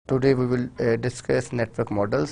Today we will discuss network models.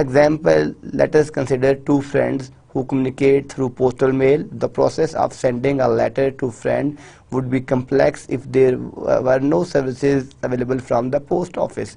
example, let us consider two friends who communicate through postal mail. The process of sending a letter to friend would be complex if there were no services available from the post office.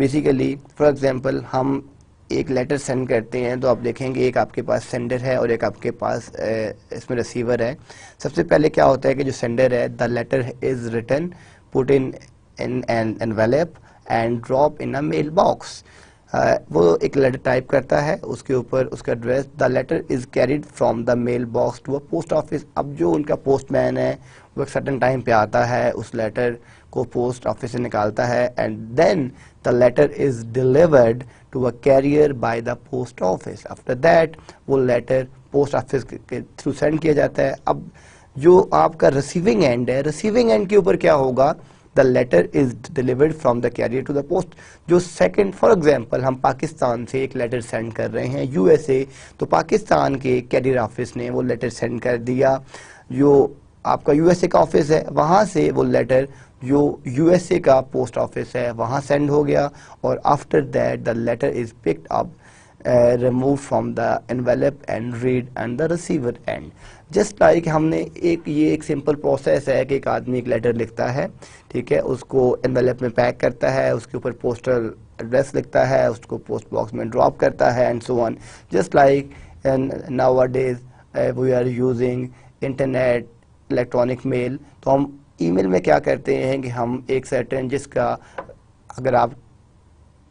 Basically for example ہم ایک letter send کرتے ہیں تو آپ دیکھیں گے ایک آپ کے پاس سینڈر ہے اور ایک آپ کے پاس اس میں ریسیور ہے. سب سے پہلے کیا ہوتا ہے کہ جو سینڈر ہے the letter is written put in an envelope and drop in a mail box. وہ ایک لیٹر ٹائپ کرتا ہے, اس کے اوپر اس کا address, the letter is carried from the mail box to a post office. اب جو ان کا پوسٹ مین ہے وہ ایک سرٹن ٹائم پہ آتا ہے, اس لیٹر کو پوسٹ آفس سے نکالتا ہے, and then the letter is delivered to a carrier by the post office. After that وہ لیٹر پوسٹ آفس کے تھرو سینڈ کیا جاتا ہے. اب جو آپ کا ریسیونگ اینڈ ہے, ریسیونگ اینڈ کے اوپر کیا ہوگا, the letter is delivered from the carrier to the post. جو سیکنڈ فار ایگزامپل ہم پاکستان سے ایک لیٹر سینڈ کر رہے ہیں یو ایس اے, تو پاکستان کے کیریئر آفس نے وہ لیٹر سینڈ کر دیا, جو آپ کا یو ایس اے کا آفس ہے وہاں سے وہ لیٹر جو یو ایس اے کا پوسٹ آفس ہے وہاں سینڈ ہو گیا, اور after that the letter is picked up removed from the envelope and read and the receiver end. Just like ہم نے یہ ایک سمپل پروسیس ہے کہ ایک آدمی ایک لیٹر لکھتا ہے, ٹھیک ہے, اس کو انویلپ میں پیک کرتا ہے, اس کے اوپر پوسٹل ایڈریس لکھتا ہے, اس کو پوسٹ باکس میں ڈراپ کرتا ہے, and so on. Just like nowadays we are using internet electronic mail. تو ہم ای میل میں کیا کرتے ہیں کہ ہم ایک سرٹن جس کا اگر آپ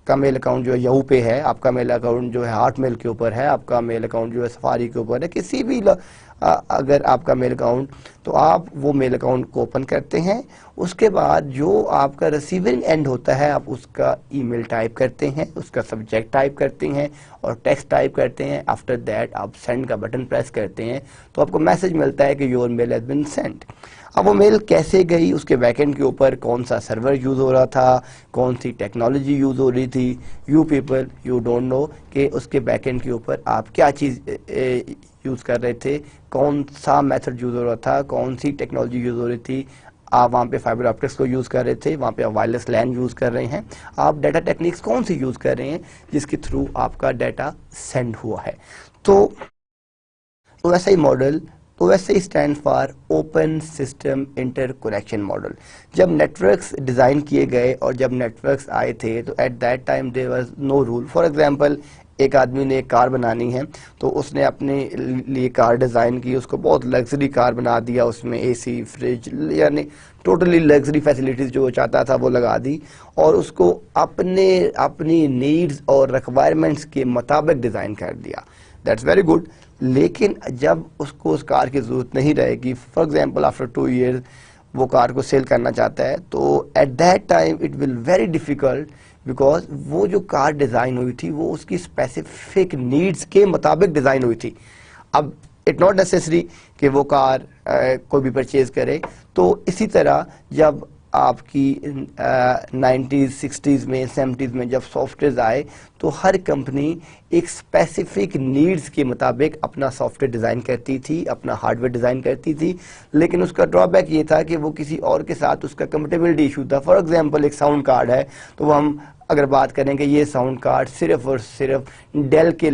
کا میل اکاؤنٹ جو ہے یہو پہ ہے, آپ کا میل اکاؤنٹ جو ہے ہارٹ میل کے اوپر ہے, آپ کا میل اکاؤنٹ جو ہے سفاری کے اوپر ہے, کسی بھی اگر آپ کا میل اکاؤنٹ, تو آپ وہ میل اکاؤنٹ کو اوپن کرتے ہیں. اس کے بعد جو آپ کا ریسیونگ اینڈ ہوتا ہے آپ اس کا ای میل ٹائپ کرتے ہیں, اس کا سبجیکٹ ٹائپ کرتے ہیں اور ٹیکسٹ ٹائپ کرتے ہیں. آفٹر دیٹ آپ سینڈ کا بٹن پریس کرتے ہیں تو آپ کو میسج ملتا ہے کہ your mail has been send. اب وہ میل کیسے گئی, اس کے بیک اینڈ کے اوپر کون سا سرور یوز ہو رہا تھا, کون سی ٹیکنالوجی یوز ہو رہی تھی, you people you don't know کہ اس کے بیک اینڈ کے اوپر آپ کیا چیز یوز کر رہے تھے, کون سا میتھڈ یوز ہو رہا تھا, کون سی ٹیکنالوجی یوز ہو رہی تھی. آپ وہاں پہ فائبر آپٹکس کو یوز کر رہے تھے, وہاں پہ آپ وائرلیس لین یوز کر رہے ہیں, آپ ڈیٹا ٹیکنیکس کون سی یوز کر رہے ہیں جس کے تھرو آپ کا ڈیٹا سینڈ ہوا ہے. تو ویسا ہی model OSI stand for open system interconnection model. جب نیٹورکس ڈیزائن کیے گئے اور جب نیٹورکس آئے تھے تو at that time there was no rule. For example ایک آدمی نے ایک کار بنانی ہے تو اس نے اپنے لیے کار ڈیزائن کی, اس کو بہت لگژری کار بنا دیا, اس میں اے سی, فریج, یعنی ٹوٹلی لگژری فیسلٹیز جو وہ چاہتا تھا وہ لگا دی, اور اس کو اپنی نیڈز اور ریکوائرمنٹس کے مطابق ڈیزائن کر دیا. That's very good. لیکن جب اس کو اس کار کی ضرورت نہیں رہے گی, فار ایگزامپل آفٹر 2 years وہ کار کو سیل کرنا چاہتا ہے, تو at that time it will very difficult, because وہ جو کار ڈیزائن ہوئی تھی وہ اس کی اسپیسیفک نیڈز کے مطابق ڈیزائن ہوئی تھی. اب اٹ ناٹ نیسیسری کہ وہ کار کوئی بھی پرچیز کرے. تو اسی طرح جب آپ کی 90s 60s میں 70s میں جب سافٹ ویئرز آئے تو ہر کمپنی ایک اسپیسیفک نیڈز کے مطابق اپنا سافٹ ویئر ڈیزائن کرتی تھی, اپنا ہارڈ ویئر ڈیزائن کرتی تھی, لیکن اس کا ڈرا بیک یہ تھا کہ وہ کسی اور کے ساتھ اس کا کمپیٹیبلٹی ایشو تھا. فار ایگزامپل ایک ساؤنڈ کارڈ ہے, تو وہ ہم اگر بات کریں کہ یہ ساؤنڈ کارڈ صرف اور صرف ڈیل کے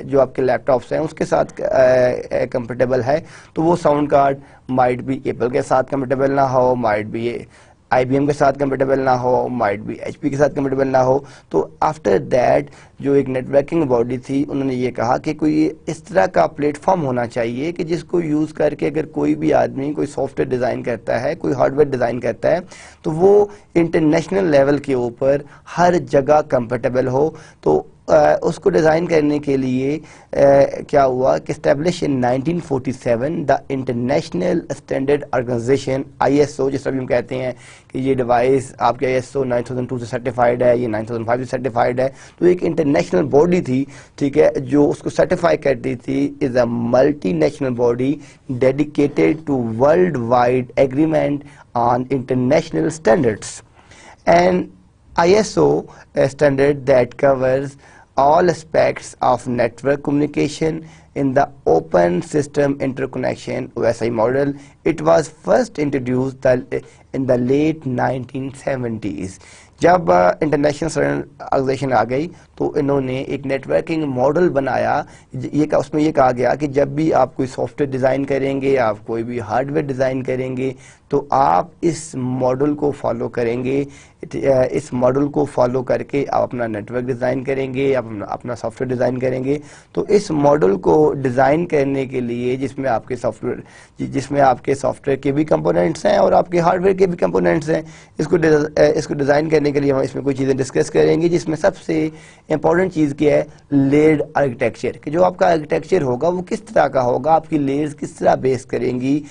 جو آپ کے لیپ ٹاپس ہیں اس کے ساتھ کمپیٹیبل ہے, تو وہ ساؤنڈ کارڈ مائٹ بھی ایپل کے ساتھ کمپیٹیبل نہ ہو, مائٹ بھی IBM کے ساتھ کمپیٹیبل نہ ہو, مائٹ بھی HP کے ساتھ کمپیٹیبل نہ ہو. تو آفٹر دیٹ جو ایک نیٹ ورکنگ باڈی تھی انہوں نے یہ کہا کہ کوئی اس طرح کا پلیٹ فارم ہونا چاہیے کہ جس کو یوز کر کے اگر کوئی بھی آدمی کوئی سافٹ ویئر ڈیزائن کرتا ہے, کوئی ہارڈ ویئر ڈیزائن کرتا ہے, تو وہ انٹرنیشنل لیول کے اوپر ہر جگہ کمپیٹیبل ہو. تو اس کو ڈیزائن کرنے کے لیے کیا ہوا کہ establish in 1947 the international standard organization ISO, جس طرح ہم کہتے ہیں کہ یہ ڈیوائس آپ کے ISO 9002 سے سرٹیفائڈ ہے, یہ 9005 سے سرٹیفائڈ ہے. تو ایک انٹرنیشنل باڈی تھی, ٹھیک ہے, جو اس کو سرٹیفائی کرتی تھی, is a multinational body dedicated to worldwide agreement on international standards. And ISO standard that covers all aspects of network communication in the open system interconnection OSI model. It was first introduced in the late 1970s. جب international standardisation آ گئی تو انہوں نے ایک net working model بنایا. اس میں یہ کہا گیا کہ جب بھی آپ کوئی سافٹ ویئر ڈیزائن کریں گے، آپ کوئی بھی ہارڈ ویئر ڈیزائن کریں گے، تو آپ اس ماڈل کو فالو کریں گے. اس ماڈل کو فالو کر کے آپ اپنا نیٹ ورک ڈیزائن کریں گے، آپ اپنا سافٹ ویئر ڈیزائن کریں گے. تو اس ماڈل کو ڈیزائن کرنے کے لیے جس میں آپ کے سافٹ ویئر کے بھی کمپوننٹس ہیں اور آپ کے ہارڈ ویئر کے بھی کمپوننٹس ہیں، اس کو ڈیزائن کرنے کے لیے ہم اس میں کوئی چیزیں ڈسکس کریں گے، جس میں سب سے امپورٹنٹ چیز کیا ہے، لیئرڈ آرکیٹیکچر. کہ جو آپ کا آرکیٹیکچر ہوگا وہ کس طرح کا ہوگا، آپ کی لیئرز کس طرح بیس کریں گی،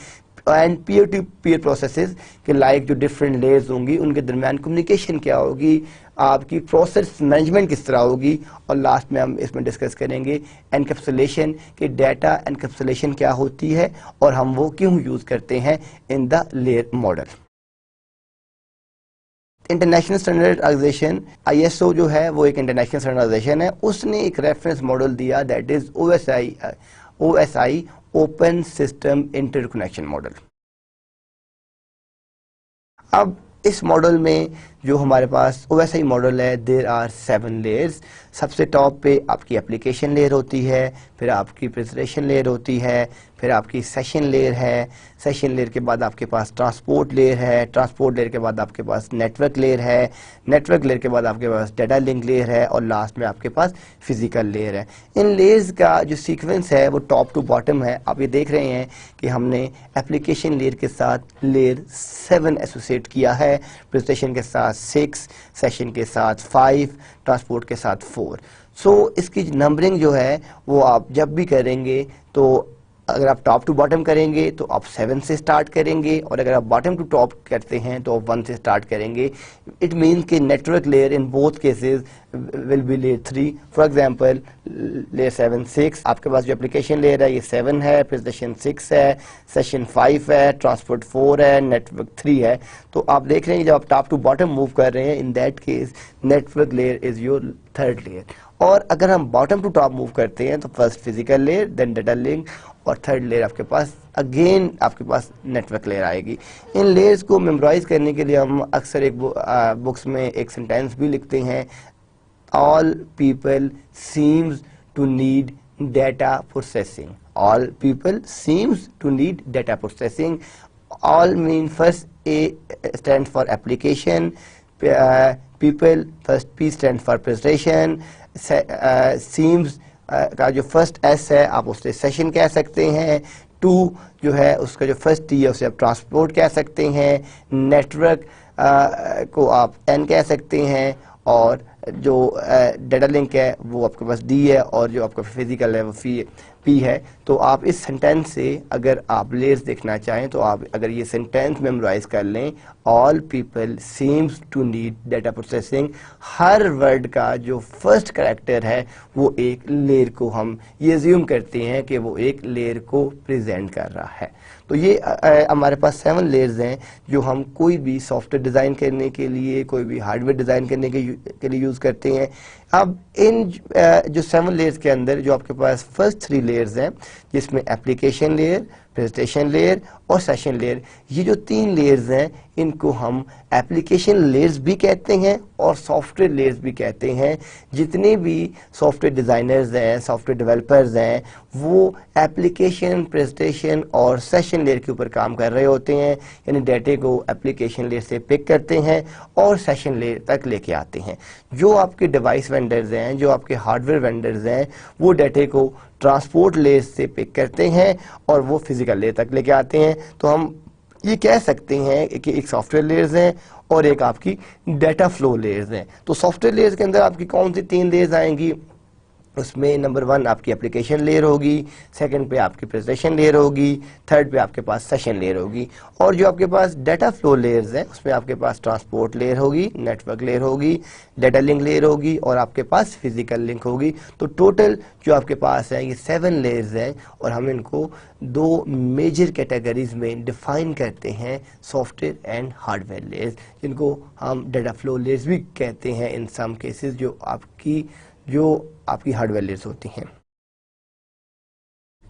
and peer to peer processes کہ لائک جو ڈفرینٹ لیئرز ہوں گی ان کے درمیان کمیونیکیشن کیا ہوگی، آپ کی پروسیس مینجمنٹ کس طرح ہوگی. اور لاسٹ میں ہم اس میں ڈسکس کریں گے انکیپسولیشن کہ ڈیٹا انکیپسولیشن کیا ہوتی ہے اور ہم وہ کیوں یوز کرتے ہیں in the layer model. International standardization ISO جو ہے وہ ایک انٹرنیشنل اسٹینڈرڈائزیشن ہے. اس نے ایک ریفرنس ماڈل دیا that is OSI open system interconnection model. اب اس ماڈل میں جو ہمارے پاس OSI ماڈل ہے دیر آر 7 لیئرز. سب سے ٹاپ پہ آپ کی اپلیکیشن لیئر ہوتی ہے، پھر آپ کی پریزنٹیشن لیئر ہوتی ہے، پھر آپ کی سیشن لیئر ہے، سیشن لیئر کے بعد آپ کے پاس ٹرانسپورٹ لیئر ہے، ٹرانسپورٹ لیئر کے بعد آپ کے پاس نیٹ ورک لیئر ہے، نیٹ ورک لیئر کے بعد آپ کے پاس ڈیٹا لنک لیئر ہے، اور لاسٹ میں آپ کے پاس فزیکل لیئر ہے. ان لیئرز کا جو سیکوینس ہے وہ ٹاپ ٹو باٹم ہے. آپ یہ دیکھ رہے ہیں کہ ہم نے اپلیکیشن لیئر کے ساتھ لیئر 7 ایسوسیٹ کیا ہے، پریزنٹیشن کے ساتھ 6، سیشن کے ساتھ 5، ٹرانسپورٹ کے ساتھ 4. سو اس کی نمبرنگ جو ہے وہ آپ جب بھی کریں گے تو اگر آپ ٹاپ ٹو باٹم کریں گے تو آپ 7 سے سٹارٹ کریں گے، اور اگر آپ باٹم ٹو ٹاپ کرتے ہیں تو آپ 1 سے سٹارٹ کریں گے. اٹ مینس کہ network layer in both cases will be layer 3. For example layer 7 6، آپ کے پاس جو اپلیکیشن لیئر ہے یہ 7 ہے، پریزنٹیشن 6 ہے، سیشن 5 ہے، ٹرانسپورٹ 4 ہے، نیٹورک 3 ہے. تو آپ دیکھ رہے ہیں جب آپ ٹاپ ٹو باٹم موو کر رہے ہیں in that case network layer is your third layer. اور اگر ہم باٹم ٹو ٹاپ موو کرتے ہیں تو first physical layer, then data link, اور تھرڈ لیئر آپ کے پاس اگین آپ کے پاس نیٹورک لیئر آئے گی. ان لیئرز کو میمورائز کرنے کے لیے ہم اکثر ایک بکس میں ایک سینٹینس بھی لکھتے ہیں، all people seems to need data processing. All people seems to need data processing. All mean first A stands for application, people first P stands for presentation, seems کا جو فرسٹ ایس ہے آپ اسے session کہہ سکتے ہیں، 2 جو ہے اس کا جو فرسٹ ٹی ہے اسے آپ ٹرانسپورٹ کہہ سکتے ہیں، نیٹورک کو آپ این کہہ سکتے ہیں، اور جو ڈیٹا لنک ہے وہ آپ کے پاس ڈی ہے، اور جو آپ کا فزیکل ہے وہ پی ہے. تو آپ اس سینٹینس سے اگر آپ لیئرز دیکھنا چاہیں تو آپ اگر یہ سینٹینس میمورائز کر لیں، all people seems to need data processing, ہر ورڈ کا جو فرسٹ کریکٹر ہے وہ ایک لیئر کو ہم یہ زیوم کرتے ہیں کہ وہ ایک لیئر کو پریزنٹ کر رہا ہے. تو یہ ہمارے پاس 7 لیئرز ہیں جو ہم کوئی بھی سافٹ ویئر ڈیزائن کرنے کے لیے، کوئی بھی ہارڈ ویئر ڈیزائن کرنے کے لیے یوز کرتے ہیں. اب ان جو 7 لیئرز کے اندر جو آپ کے پاس فرسٹ 3 لیئرز ہیں جس میں اپلیکیشن لیئر، پریزنٹیشن لیئر اور سیشن لیئر، یہ جو 3 لیئرز ہیں ان کو ہم اپلیکیشن لیئرز بھی کہتے ہیں اور سافٹ ویئر لیئرز بھی کہتے ہیں. جتنے بھی سافٹ ویئر ڈیزائنرز ہیں، سافٹ ویئر ڈیولپرز ہیں، وہ اپلیکیشن، پریزنٹیشن اور سیشن لیئر کے اوپر کام کر رہے ہوتے ہیں. یعنی ڈیٹے کو اپلیکیشن لیئر سے پک کرتے ہیں اور سیشن لیئر تک لے کے آتے ہیں. جو آپ کے ڈیوائس وینڈرز ہیں، جو آپ کے ہارڈ ویئر وینڈرز ہیں، وہ ڈیٹے کو ٹرانسپورٹ لیئر سے پک کرتے ہیں اور وہ فزیکل لیئر تک لے کے آتے ہیں. تو ہم یہ کہہ سکتے ہیں کہ ایک سافٹ ویئر لیئرز ہیں اور ایک آپ کی ڈیٹا فلو لیئرز ہیں. تو سافٹ ویئر لیئرز کے اندر آپ کی کون سی 3 لیئرز آئیں گی؟ اس میں نمبر 1 آپ کی اپلیکیشن لیئر ہوگی، سیکنڈ پہ آپ کی پریزنٹیشن لیئر ہوگی، تھرڈ پہ آپ کے پاس سیشن لیئر ہوگی. اور جو آپ کے پاس ڈیٹا فلو لیئرز ہیں اس میں آپ کے پاس ٹرانسپورٹ لیئر ہوگی، نیٹ ورک لیئر ہوگی، ڈیٹا لنک لیئر ہوگی اور آپ کے پاس فزیکل لنک ہوگی. تو ٹوٹل جو آپ کے پاس ہے یہ 7 لیئرز ہیں، اور ہم ان کو 2 میجر کیٹیگریز میں ڈیفائن کرتے ہیں، soft where and hard where layers, جن کو ہم ڈیٹا فلو لیئرز بھی کہتے ہیں ان سم کیسز، جو آپ کی ہارڈ ویئر لیئرز ہوتی ہیں.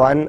1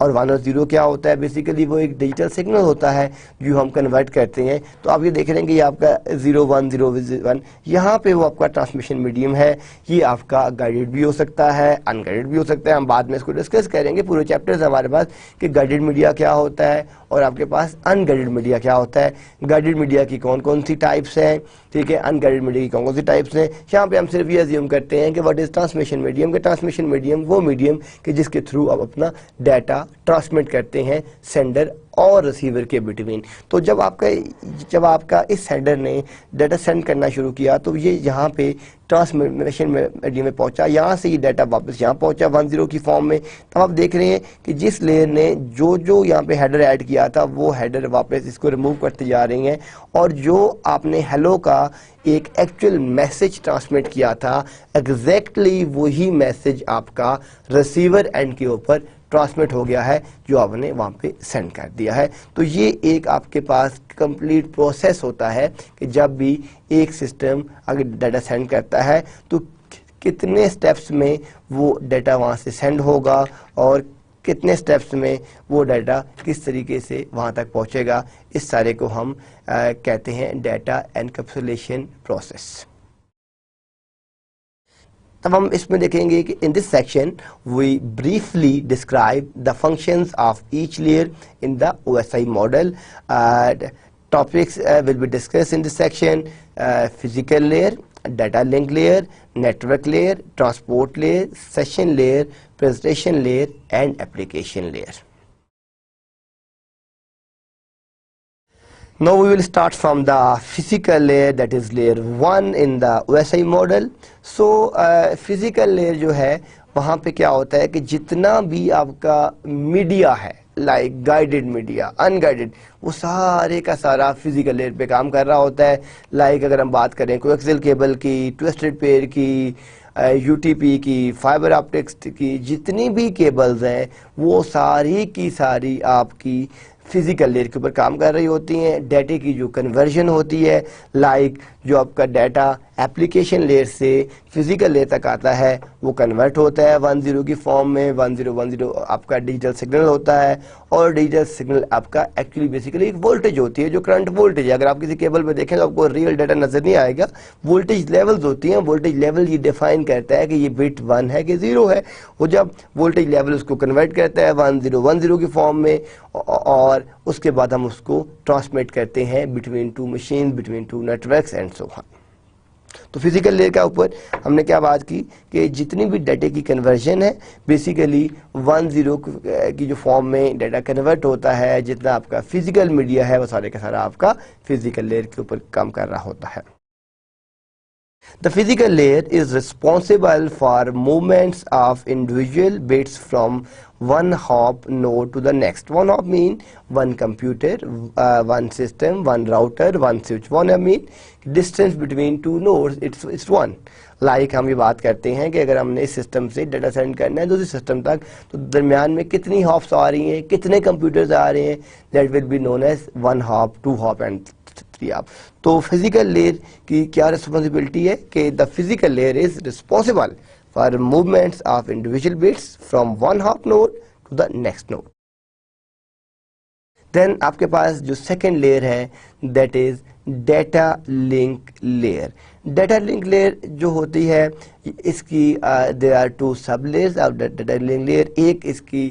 اور 1 اور 0 کیا ہوتا ہے؟ بیسیکلی وہ ایک ڈیجیٹل سگنل ہوتا ہے جو ہم کنورٹ کرتے ہیں. تو آپ یہ دیکھ رہے ہیں کہ یہ آپ کا 0 1 0 1 یہاں پہ وہ آپ کا ٹرانسمیشن میڈیم ہے. یہ آپ کا گائیڈڈ بھی ہو سکتا ہے, ان گائیڈڈ بھی ہو سکتا ہے. ہم بعد میں اس کو ڈسکس کریں گے, پورے چیپٹرز ہمارے پاس کہ گائیڈڈ میڈیا کیا ہوتا ہے اور آپ کے پاس ان گائیڈڈ میڈیا کیا ہوتا ہے. گائیڈڈ میڈیا کی کون کون سی ٹائپس ہیں, ٹھیک ہے, ان گائیڈڈ میڈیا کی کون کون سی ٹائپس ہیں. یہاں پہ ہم صرف یہ ازیوم کرتے ہیں کہ واٹ از ٹرانسمیشن میڈیم, کہ ٹرانسمیشن میڈیم وہ میڈیم کہ جس کے تھرو آپ اپنا ڈیٹا ٹرانسمٹ کرتے ہیں سینڈر اور ریسیور کے بٹوین. تو جب آپ کا اس سینڈر نے ڈیٹا سینڈ کرنا شروع کیا تو یہ یہاں پہ ٹرانسمیشن میڈیم میں پہنچا, یہاں سے یہ ڈیٹا واپس یہاں پہنچا 1 0 کی فارم میں. تو آپ دیکھ رہے ہیں کہ جس لیئر نے جو یہاں پہ ہیڈر ایڈ کیا تھا وہ ہیڈر واپس اس کو ریموو کرتے جا رہی ہیں, اور جو آپ نے ہیلو کا ایک ایکچوئل میسج ٹرانسمٹ کیا تھا ایگزیکٹلی وہی میسج آپ کا ریسیور اینڈ کے اوپر ٹرانسمٹ ہو گیا ہے جو آپ نے وہاں پہ سینڈ کر دیا ہے. تو یہ ایک آپ کے پاس کمپلیٹ پروسیس ہوتا ہے کہ جب بھی ایک سسٹم اگر ڈیٹا سینڈ کرتا ہے تو کتنے سٹیپس میں وہ ڈیٹا وہاں سے سینڈ ہوگا اور کتنے سٹیپس میں وہ ڈیٹا کس طریقے سے وہاں تک پہنچے گا. اس سارے کو ہم کہتے ہیں ڈیٹا انکیپسولیشن پروسیس. تب ہم اس میں دیکھیں گے کہ in this section we briefly describe the functions of each layer in the OSI model. Topics will be discussed in this section: physical layer, data link layer, network layer, transport layer, session layer, presentation layer and application layer. Now we will start from the physical layer, that is layer 1 in the OSI model. So physical layer جو ہے وہاں پہ کیا ہوتا ہے کہ جتنا بھی آپ کا میڈیا ہے لائک گائیڈڈ میڈیا, ان گائیڈڈ, وہ سارے کا سارا فزیکل لیئر پہ کام کر رہا ہوتا ہے. لائک اگر ہم بات کریں کویکسل کیبل کی, ٹویسٹڈ پیئر کی, یو ٹی پی کی, فائبر آپٹکس کی, جتنی بھی کیبلز ہیں وہ ساری کی ساری آپ کی فزیکل لیئر کے اوپر کام کر رہی ہوتی ہیں. ڈیٹے کی جو کنورژن ہوتی ہے لائک جو آپ کا ڈیٹا اپلیکیشن لیئر سے فزیکل لیئر تک آتا ہے وہ کنورٹ ہوتا ہے 1 0 کی فارم میں. 1 0 1 0 آپ کا ڈیجیٹل سگنل ہوتا ہے, اور ڈیجیٹل سگنل آپ کا ایکچولی بیسیکلی ایک وولٹیج ہوتی ہے جو کرنٹ وولٹیج ہے. اگر آپ کسی کیبل پہ دیکھیں تو آپ کو ریئل ڈیٹا نظر نہیں آئے گا, وولٹیج لیولز ہوتی ہیں. وولٹیج لیول یہ ڈیفائن کرتا ہے کہ یہ بٹ 1 ہے کہ 0 ہے. وہ جب وولٹیج لیول اس کو کنورٹ کرتا ہے 1 0 1 0 کی فارم میں, اور اس کے بعد ہم اس کو ٹرانسمٹ کرتے ہیں between 2 machine, between 2 networks and so on. تو فزیکل لیئر کا اوپر ہم نے کیا بات کی کہ جتنی بھی ڈیٹے کی کنورژن ہے بیسیکلی 1 0 کی جو فارم میں ڈیٹا کنورٹ ہوتا ہے, جتنا آپ کا فزیکل میڈیا ہے وہ سارے کا سارا آپ کا فزیکل لیئر کے اوپر کام کر رہا ہوتا ہے. The physical layer is responsible for movements of individual bits from one hop node to the next. One hop mean one computer, one system, one router, one switch. One hop mean distance between two nodes, it's one. Like ہم یہ بات کرتے ہیں کہ اگر ہم نے اس system سے ڈیٹا سینڈ کرنا ہے دوسری سسٹم تک تو درمیان میں کتنی ہاپس آ رہی ہیں, کتنے کمپیوٹرز آ رہے ہیں, that will be known as 1 hop, 2 hop and 3 hop. تو فزیکل لیئر کی کیا رسپانسبلٹی ہے کہ the physical layer is responsible for movements of individual bits from 1 hop node to the next node. Then آپ کے پاس جو سیکنڈ لیئر ہے that is data link layer. Data link layer جو ہوتی ہے اس کی there are 2 sub layers of data link layer. ایک اس کی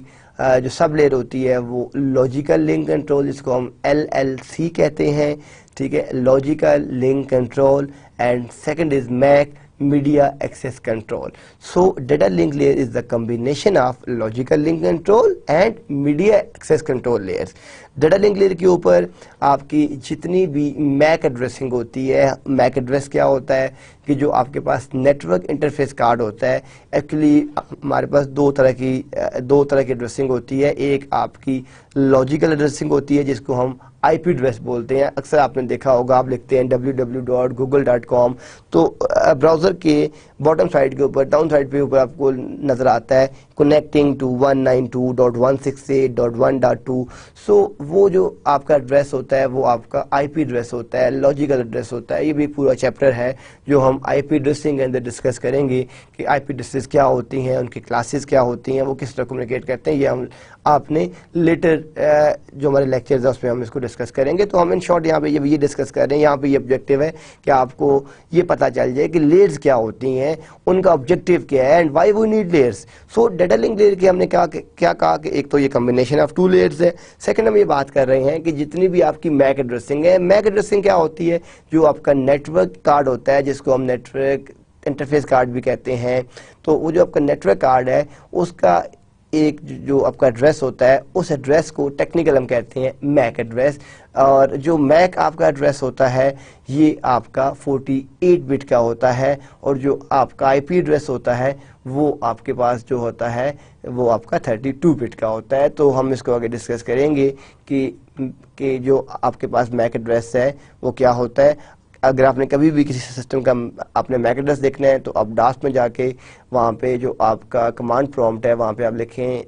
جو سب لیئر ہوتی ہے وہ لاجیکل لنک کنٹرول, جس کو ہم LLC کہتے ہیں, ٹھیک ہے, logical link control. And second is make, media access control. So data link layer is the combination of logical link control and media access control layers. Data link layer کے اوپر آپ کی جتنی بھی میک ایڈریسنگ ہوتی ہے, MAC address کیا ہوتا ہے کہ جو آپ کے پاس نیٹورک انٹرفیس کارڈ ہوتا ہے. ایکچولی ہمارے پاس دو طرح کی ایڈریسنگ ہوتی ہے. ایک آپ کی لاجیکل ایڈریسنگ ہوتی ہے جس کو ہم IP ایڈریس بولتے ہیں. اکثر آپ نے دیکھا ہوگا, آپ لکھتے ہیں www.google.com تو براؤزر کے باٹم سائڈ کے اوپر, ڈاؤن سائڈ پہ اوپر آپ کو نظر آتا ہے کنیکٹنگ ٹو 192.168.1.2. سو وہ جو آپ کا ایڈریس ہوتا ہے وہ آپ کا IP ایڈریس ہوتا ہے, لاجیکل ایڈریس ہوتا ہے. یہ بھی پورا چیپٹر ہے جو ہم IP ایڈریسنگ کے اندر ڈسکس کریں گے کہ IP ایڈریسز کیا ہوتی ہیں, ان کی کلاسز کیا ہوتی ہیں, وہ کس طرح کمیونیکیٹ کرتے ہیں. یہ ہم آپ نے لیٹر جو ہمارے لیکچرز ہیں اس میں ہم اس کو ڈسکس کریں گے. تو ہم ان شارٹ یہاں پہ یہ ڈسکس کر رہے ہیں. یہاں پہ یہ آبجیکٹیو ہے کہ آپ کو یہ پتہ چل جائے کہ لیئرز کیا ہوتی ہیں, ان کا آبجیکٹیو کیا ہے, and why we need layers. So data link layer کی ہم نے کیا کہا کہ ایک تو یہ کمبینیشن آف 2 لیئرز ہے. سیکنڈ ہم یہ بات کر رہے ہیں کہ جتنی بھی آپ کی میک ایڈریسنگ ہے, میک ایڈریسنگ کیا ہوتی ہے, جو آپ کا نیٹ ورک کارڈ ہوتا ہے جس کو ہم نیٹ ورک انٹرفیس کارڈ بھی کہتے ہیں. تو وہ جو آپ کا نیٹ ورک کارڈ ہے اس کا ایک جو آپ کا ایڈریس ہوتا ہے, اس ایڈریس کو ٹیکنیکل ہم کہتے ہیں میک ایڈریس. اور جو میک آپ کا ایڈریس ہوتا ہے یہ آپ کا 48 بٹ کا ہوتا ہے, اور جو آپ کا آئی پی ایڈریس ہوتا ہے وہ آپ کے پاس جو ہوتا ہے وہ آپ کا 32 بٹ کا ہوتا ہے. تو ہم اس کو آگے ڈسکس کریں گے کہ جو آپ کے پاس میک ایڈریس ہے وہ کیا ہوتا ہے. اگر آپ نے کبھی بھی کسی سسٹم کا آپ نے میک ایڈریس دیکھنا ہے تو آپ ڈاس میں جا کے وہاں پہ جو آپ کا کمانڈ پرومپٹ ہے وہاں پہ آپ لکھیں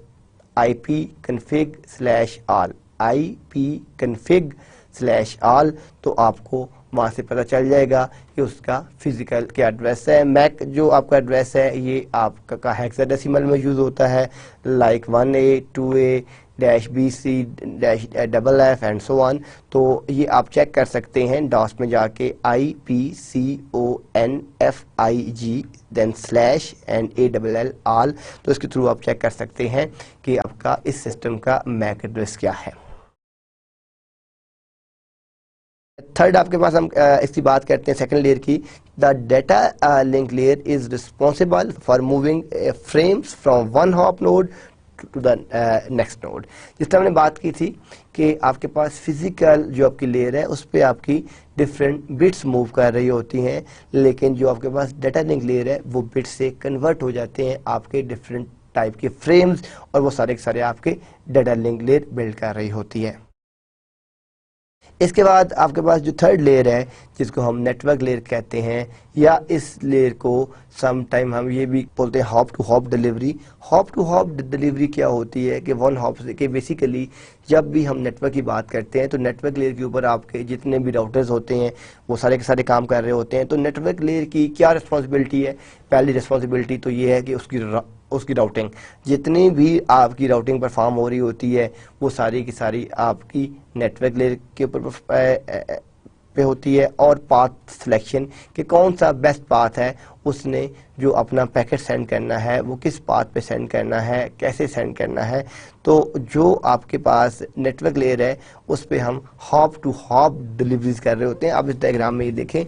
ipconfig/all ipconfig/all, تو آپ کو وہاں سے پتہ چل جائے گا کہ اس کا فزیکل کیا ایڈریس ہے. میک جو آپ کا ایڈریس ہے یہ آپ کا ہیکسا ڈیسیمل میں یوز ہوتا ہے, like 1A 2A -BC-FF and so on. تو یہ آپ چیک کر سکتے ہیں ڈاس میں جا کے IPCONFIG then slash and ALL all. تو اس کے تھرو آپ چیک کر سکتے ہیں کہ آپ کا اس سسٹم کا میک ایڈریس کیا ہے. تھرڈ آپ کے پاس ہم اس کی بات کرتے ہیں سیکنڈ لیئر کی. The data link layer is responsible for moving frames from one hop node to the next node. جس طرح ہم نے بات کی تھی کہ آپ کے پاس فزیکل جو آپ کی لیئر ہے اس پہ آپ کی ڈفرینٹ بٹس موو کر رہی ہوتی ہیں, لیکن جو آپ کے پاس ڈیٹا لنک لیئر ہے وہ بٹ سے کنورٹ ہو جاتے ہیں آپ کے ڈفرینٹ ٹائپ کے فریمز, اور وہ سارے کے سارے آپ کے ڈیٹا لنک لیئر بلڈ کر رہی ہوتی ہے. اس کے بعد آپ کے پاس جو تھرڈ لیئر ہے جس کو ہم نیٹ ورک لیئر کہتے ہیں, یا اس لیئر کو سم ٹائم ہم یہ بھی بولتے ہیں hop to hop delivery. Hop to hop delivery کیا ہوتی ہے کہ ون ہاپ سے کہ بیسیکلی جب بھی ہم نیٹ ورک کی بات کرتے ہیں تو نیٹ ورک لیئر کے اوپر آپ کے جتنے بھی راؤٹرز ہوتے ہیں وہ سارے کے سارے کام کر رہے ہوتے ہیں. تو نیٹ ورک لیئر کی کیا رسپانسبلٹی ہے؟ پہلی رسپانسبلٹی تو یہ ہے کہ اس کی راؤٹنگ, جتنی بھی آپ کی راؤٹنگ پرفارم ہو رہی ہوتی ہے وہ ساری کی ساری آپ کی نیٹ ورک لیئر کے اوپر پہ ہوتی ہے. اور پاتھ سلیکشن کہ کون سا بیسٹ پاتھ ہے, اس نے جو اپنا پیکٹ سینڈ کرنا ہے وہ کس پاتھ پہ سینڈ کرنا ہے, کیسے سینڈ کرنا ہے. تو جو آپ کے پاس نیٹ ورک لیئر ہے اس پہ ہم ہاپ ٹو ہاپ ڈیلیوریز کر رہے ہوتے ہیں. آپ اس ڈائیگرام میں یہ دیکھیں,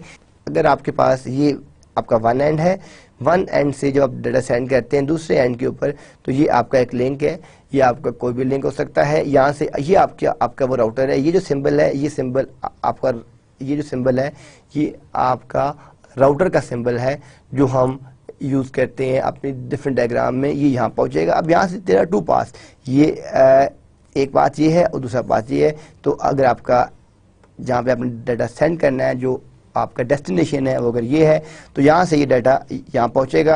اگر آپ کے پاس یہ آپ کا ون اینڈ ہے, ون اینڈ سے جو آپ ڈیٹا سینڈ کرتے ہیں دوسرے اینڈ کے اوپر, تو یہ آپ کا ایک لنک ہے, یہ آپ کا کوئی بھی لنک ہو سکتا ہے. یہاں سے یہ آپ کا وہ راؤٹر ہے, یہ جو سمبل ہے یہ سمبل آپ کا, یہ جو سمبل ہے یہ آپ کا راؤٹر کا سمبل ہے جو ہم یوز کرتے ہیں اپنی ڈفرینٹ ڈائیگرام میں. یہ یہاں پہنچے گا. اب یہاں سے تیرا 2 پاس, یہ ایک بات یہ ہے اور دوسرا بات یہ ہے. تو اگر آپ کا جہاں پہ آپ نے ڈیٹا سینڈ کرنا ہے جو آپ کا ڈیسٹینیشن ہے وہ اگر یہ ہے تو یہاں سے یہ ڈیٹا یہاں پہنچے گا,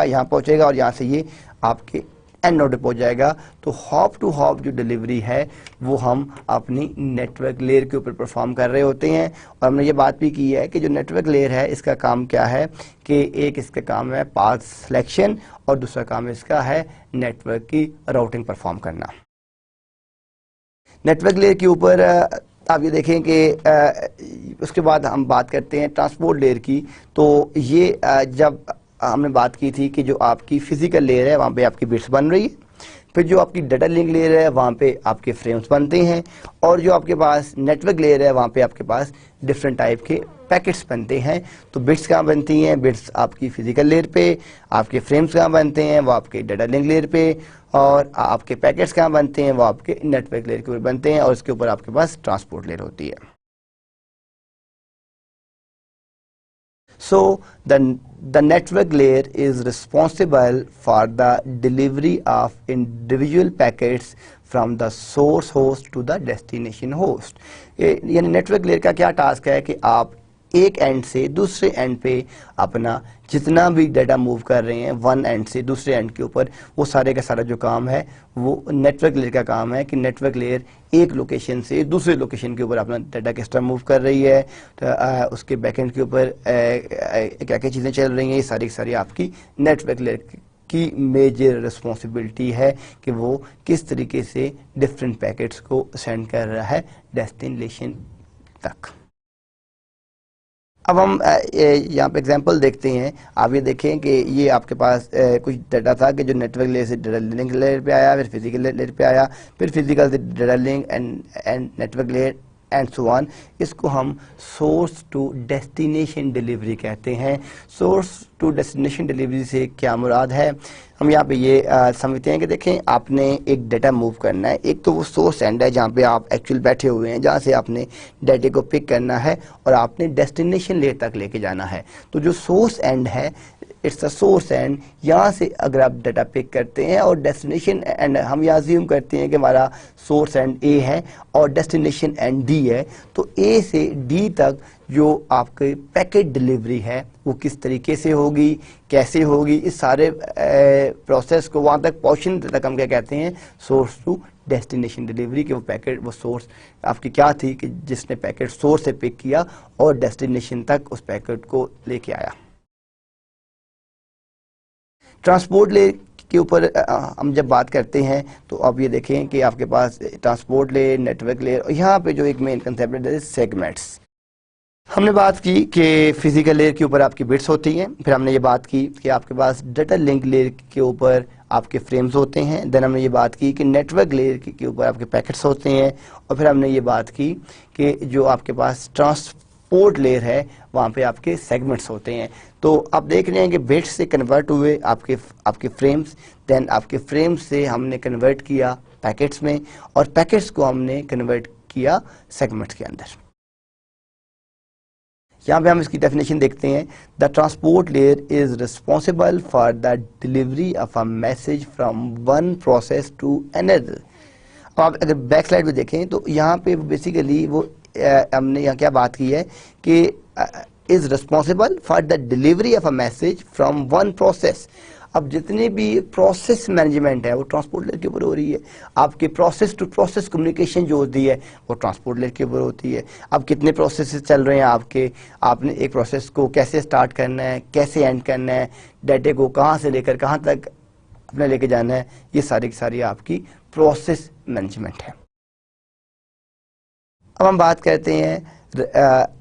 اور یہاں سے یہ آپ کے اینڈ نوڈ پہ پہنچ جائے گا. تو ہاپ ٹو ہاپ جو ڈیلیوری ہے وہ ہم اپنی نیٹ ورک لیئر کے اوپر پرفارم کر رہے ہوتے ہیں. اور ہم نے یہ بات بھی کی ہے کہ جو نیٹ ورک لیئر ہے اس کا کام کیا ہے کہ ایک اس کا کام ہے پاتھ سلیکشن اور دوسرا کام اس کا ہے نیٹ ورک کی راؤٹنگ پرفارم کرنا. نیٹ ورک لیئر کے اوپر آپ یہ دیکھیں کہ اس کے بعد ہم بات کرتے ہیں ٹرانسپورٹ لیئر کی. تو یہ جب ہم نے بات کی تھی کہ جو آپ کی فزیکل لیئر ہے وہاں پہ آپ کی بٹس بن رہی ہے, پھر جو آپ کی ڈیٹا لنک لیئر ہے وہاں پہ آپ کے فریمز بنتے ہیں, اور جو آپ کے پاس نیٹ ورک لیئر ہے وہاں پہ آپ کے پاس ڈفرینٹ ٹائپ کے پیکٹس بنتے ہیں. تو بٹس کہاں بنتی ہیں؟ بٹس آپ کی فزیکل لیئر پہ. آپ کے فریمز کہاں بنتے ہیں؟ وہ آپ کے ڈیٹا لنک لیئر پہ. اور آپ کے پیکٹس کہاں بنتے ہیں؟ وہ آپ کے نیٹ ورک لیئر کے اوپر بنتے ہیں, اور اس کے اوپر آپ کے پاس ٹرانسپورٹ لیئر ہوتی ہے. So the network layer is responsible for the delivery of individual packets from the source host to the destination host. یعنی نیٹ ورک لیئر کا کیا ٹاسک ہے کہ آپ ایک اینڈ سے دوسرے اینڈ پہ اپنا جتنا بھی ڈیٹا موو کر رہے ہیں ون اینڈ سے دوسرے اینڈ کے اوپر, وہ سارے کا سارا جو کام ہے وہ نیٹ ورک لیئر کا کام ہے کہ نیٹ ورک لیئر ایک لوکیشن سے دوسرے لوکیشن کے اوپر اپنا ڈیٹا کس طرح موو کر رہی ہے, اس کے بیک اینڈ کے اوپر کیا کیا چیزیں چل رہی ہیں, یہ ساری آپ کی نیٹ ورک لیئر کی میجر رسپانسبلٹی ہے کہ وہ کس طریقے سے ڈفرینٹ پیکٹس کو سینڈ کر رہا ہے ڈیسٹینیشن تک. اب ہم یہاں پہ ایگزامپل دیکھتے ہیں. آپ یہ دیکھیں کہ یہ آپ کے پاس کچھ ڈیٹا تھا کہ جو نیٹ ورک لیئر سے ڈیٹا لنک لیئر پہ آیا, پھر فزیکل لیئر پہ آیا, پھر فزیکل سے data link and network layer and so on. اس کو ہم سورس ٹو ڈیسٹینیشن ڈیلیوری کہتے ہیں. سورس ٹو ڈیسٹینیشن ڈیلیوری سے کیا مراد ہے؟ ہم یہاں پہ یہ سمجھتے ہیں کہ دیکھیں آپ نے ایک ڈیٹا موو کرنا ہے. ایک تو وہ سورس اینڈ ہے جہاں پہ آپ ایکچوئل بیٹھے ہوئے ہیں, جہاں سے آپ نے ڈیٹے کو پک کرنا ہے اور آپ نے ڈیسٹینیشن لیئر تک لے کے جانا ہے. تو جو سورس اینڈ ہے اٹس اے سورس اینڈ, یہاں سے اگر آپ ڈیٹا پک کرتے ہیں اور ڈیسٹینیشن اینڈ ہم یہاں زیوم کرتے ہیں کہ ہمارا سورس اینڈ اے ہے اور ڈیسٹینیشن اینڈ ڈی ہے, تو اے سے ڈی تک جو آپ کے پیکٹ ڈیلیوری ہے وہ کس طریقے سے ہوگی, کیسے ہوگی, اس سارے پروسیس کو وہاں تک پہنچنے تک ہم کیا کہتے ہیں, سورس ٹو ڈیسٹینیشن ڈیلیوری. کہ وہ پیکٹ وہ سورس آپ کی کیا تھی کہ جس نے پیکٹ سورس سے پک کیا اور ڈیسٹینیشن تک اس پیکٹ کو لے کے آیا. ٹرانسپورٹ لیئر کے اوپر ہم جب بات کرتے ہیں تو اب یہ دیکھیں کہ آپ کے پاس transport layer, network layer, اور یہاں پہ جو ایک مین کنسیپٹ ہے سیگمنٹس. ہم نے بات کی کہ فزیکل لیئر کے اوپر آپ کی بٹس ہوتی ہیں, پھر ہم نے یہ بات کی کہ آپ کے پاس ڈیٹا لنک لیئر کے اوپر آپ کے فریمز ہوتے ہیں, دین ہم نے یہ بات کی کہ نیٹ ورک لیئر کے اوپر آپ کے پیکٹس ہوتے ہیں, اور پھر ہم نے یہ بات کی کہ جو آپ کے پاس ٹرانسپورٹ لیئر ہے وہاں پہ آپ کے سیگمنٹس ہوتے ہیں. تو آپ دیکھ رہے ہیں کہ بٹس سے کنورٹ ہوئے آپ کے فریمز, دین آپ کے فریمز سے ہم نے کنورٹ کیا پیکٹس میں, اور پیکٹس کو ہم نے کنورٹ کیا سیگمنٹس کے اندر. یہاں پہ ہم اس کی ڈیفینیشن دیکھتے ہیں. The transport layer is responsible for the delivery of a message from one process to another. آپ اگر بیک سلائڈ پہ دیکھیں تو یہاں پہ بیسیکلی وہ ہم نے یہاں کیا بات کی ہے کہ از responsible for the delivery of a message from one process. اب جتنی بھی پروسیس مینجمنٹ ہے وہ ٹرانسپورٹ لیئر کے اوپر ہو رہی ہے. آپ کے پروسیس ٹو پروسیس کمیونیکیشن جو ہوتی ہے وہ ٹرانسپورٹ لیئر کے اوپر ہوتی ہے. اب کتنے پروسیسز چل رہے ہیں آپ نے ایک پروسیس کو کیسے سٹارٹ کرنا ہے, کیسے اینڈ کرنا ہے, ڈیٹے کو کہاں سے لے کر کہاں تک اپنے لے کے جانا ہے, یہ ساری کی ساری آپ کی پروسیس مینجمنٹ ہے. اب ہم بات کرتے ہیں,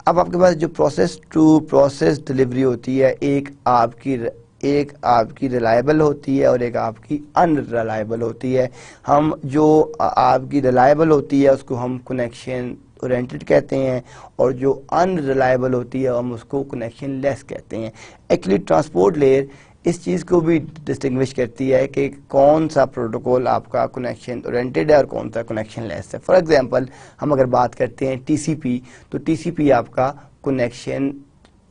اب آپ کے پاس جو پروسیس ٹو پروسیس ڈیلیوری ہوتی ہے, ایک آپ کی ریلائبل ہوتی ہے اور ایک آپ کی ان ریلائبل ہوتی ہے. ہم جو آپ کی ریلائبل ہوتی ہے اس کو ہم کنیکشن اورینٹڈ کہتے ہیں, اور جو ان ریلائبل ہوتی ہے ہم اس کو کنیکشن لیس کہتے ہیں. ایکچولی ٹرانسپورٹ لیئر اس چیز کو بھی ڈسٹنگوش کرتی ہے کہ کون سا پروٹوکول آپ کا کنیکشن اورینٹڈ ہے اور کون سا کنیکشن لیس ہے. فار ایگزامپل ہم اگر بات کرتے ہیں ٹی سی پی, تو ٹی سی پی آپ کا کنیکشن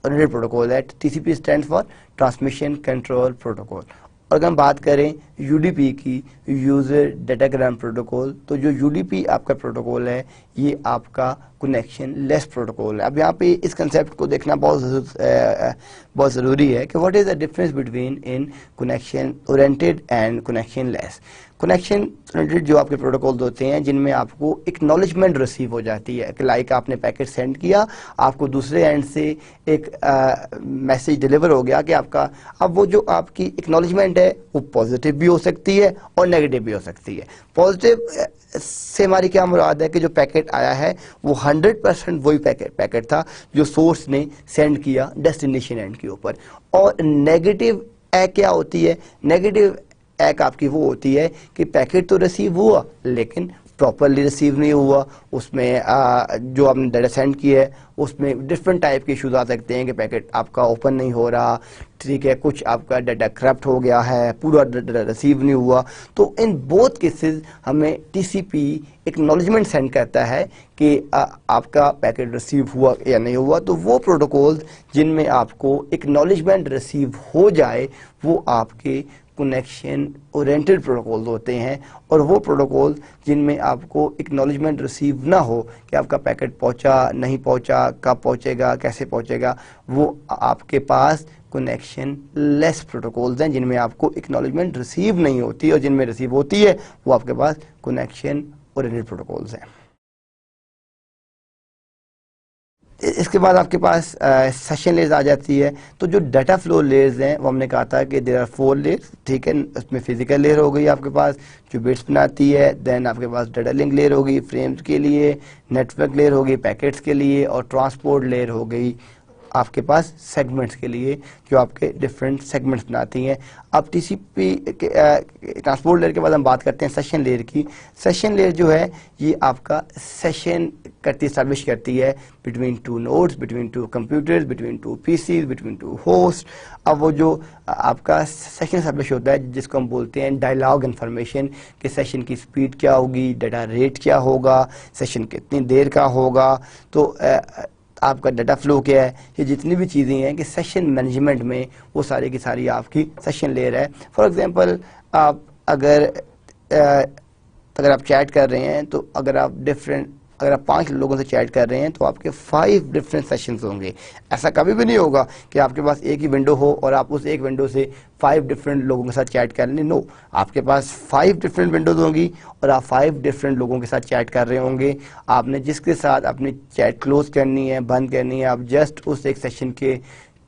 اورینٹڈ پروٹوکول ہے. T C P stand for transmission control protocol. اور اگر ہم بات کریں یو ڈی پی کی, یوزر ڈیٹاگرام پروٹوکول, تو جو یو ڈی پی آپ کا پروٹوکول ہے یہ آپ کا کنیکشن لیس پروٹوکول ہے. اب یہاں پہ اس کنسیپٹ کو دیکھنا بہت ضروری ہے کہ what is the difference between in connection oriented and connection less. Connection oriented جو آپ کے پروٹوکولز ہوتے ہیں جن میں آپ کو اکنالجمنٹ ریسیو ہو جاتی ہے کہ لائک آپ نے پیکٹ سینڈ کیا, آپ کو دوسرے اینڈ سے ایک میسج ڈیلیور ہو گیا کہ آپ کا, اب وہ جو آپ کی اکنالجمنٹ ہے وہ پازیٹیو بھی ہو سکتی ہے اور نیگیٹو بھی ہو سکتی ہے. پازیٹیو سے ہماری کیا مراد ہے کہ جو پیکٹ آیا ہے وہ 100% وہی پیکٹ تھا جو سورس نے سینڈ کیا ڈیسٹینیشن اینڈ کے اوپر. اور نیگیٹو کیا ہوتی ہے, نیگیٹو ایک آپ کی وہ ہوتی ہے کہ پیکٹ تو ریسیو ہوا لیکن پراپرلی ریسیو نہیں ہوا, اس میں جو آپ نے ڈیٹا سینڈ کی ہے اس میں ڈفرینٹ ٹائپ کے ایشوز آ سکتے ہیں کہ پیکٹ آپ کا اوپن نہیں ہو رہا, ٹھیک ہے, کچھ آپ کا ڈیٹا کرپٹ ہو گیا ہے, پورا ڈیٹا ریسیو نہیں ہوا. تو ان بوتھ کیسز ہمیں ٹی سی پی اکنالجمنٹ سینڈ کرتا ہے کہ آپ کا پیکٹ ریسیو ہوا یا نہیں ہوا. تو وہ پروٹوکولز جن میں آپ کو اکنالجمنٹ ریسیو ہو جائے وہ آپ کے کنیکشن اورینٹڈ پروٹوکولز ہوتے ہیں, اور وہ پروٹوکول جن میں آپ کو اکنالجمنٹ ریسیو نہ ہو کہ آپ کا پیکٹ پہنچا نہیں پہنچا, کب پہنچے گا, کیسے پہنچے گا, وہ آپ کے پاس کنیکشن لیس پروٹوکولز ہیں جن میں آپ کو اکنالجمنٹ ریسیو نہیں ہوتی, اور جن میں ریسیو ہوتی ہے وہ آپ کے پاس کنیکشن اورینٹڈ پروٹوکولز ہیں. اس کے بعد آپ کے پاس سیشن لیئرز آ جاتی ہے. تو جو ڈیٹا فلو لیئرز ہیں وہ ہم نے کہا تھا کہ دیر آر 4 لیئرز, ٹھیک ہے. اس میں فزیکل لیئر ہو گئی آپ کے پاس جو بٹس بناتی ہے, دین آپ کے پاس ڈیٹا لنک لیئر ہوگی فریمز کے لیے, نیٹ ورک لیئر ہوگی پیکٹس کے لیے, اور ٹرانسپورٹ لیئر ہو گئی آپ کے پاس سیگمنٹس کے لیے جو آپ کے ڈفرینٹ سیگمنٹس بناتی ہیں. اب ٹی سی پی ٹرانسپورٹ لیئر کے بعد ہم بات کرتے ہیں سیشن لیئر کی. سیشن لیئر جو ہے یہ آپ کا سیشن اسٹیبلش کرتی ہے between 2 nodes, between 2 computers, between 2 P Cs, between 2 host. اب وہ جو آپ کا سیشن اسٹیبلش ہوتا ہے جس کو ہم بولتے ہیں ڈائلاگ انفارمیشن, کہ سیشن کی سپیڈ کیا ہوگی, ڈیٹا ریٹ کیا ہوگا, سیشن کتنی دیر کا ہوگا, تو آپ کا ڈیٹا فلو کیا ہے, یہ جتنی بھی چیزیں ہیں کہ سیشن مینجمنٹ میں وہ ساری کی ساری آپ کی سیشن لیئر ہے. فار ایگزامپل آپ اگر آپ چیٹ کر رہے ہیں تو اگر آپ 5 لوگوں سے چیٹ کر رہے ہیں تو آپ کے 5 ڈفرینٹ سیشنز ہوں گے. ایسا کبھی بھی نہیں ہوگا کہ آپ کے پاس ایک ہی ونڈو ہو اور آپ اس ایک ونڈو سے 5 ڈفرینٹ لوگوں کے ساتھ چیٹ کر لیں. نو, آپ کے پاس 5 ڈفرینٹ ونڈوز ہوں گی اور آپ 5 ڈفرینٹ لوگوں کے ساتھ چیٹ کر رہے ہوں گے. آپ نے جس کے ساتھ اپنی چیٹ کلوز کرنی ہے, بند کرنی ہے, آپ جسٹ اس ایک سیشن کے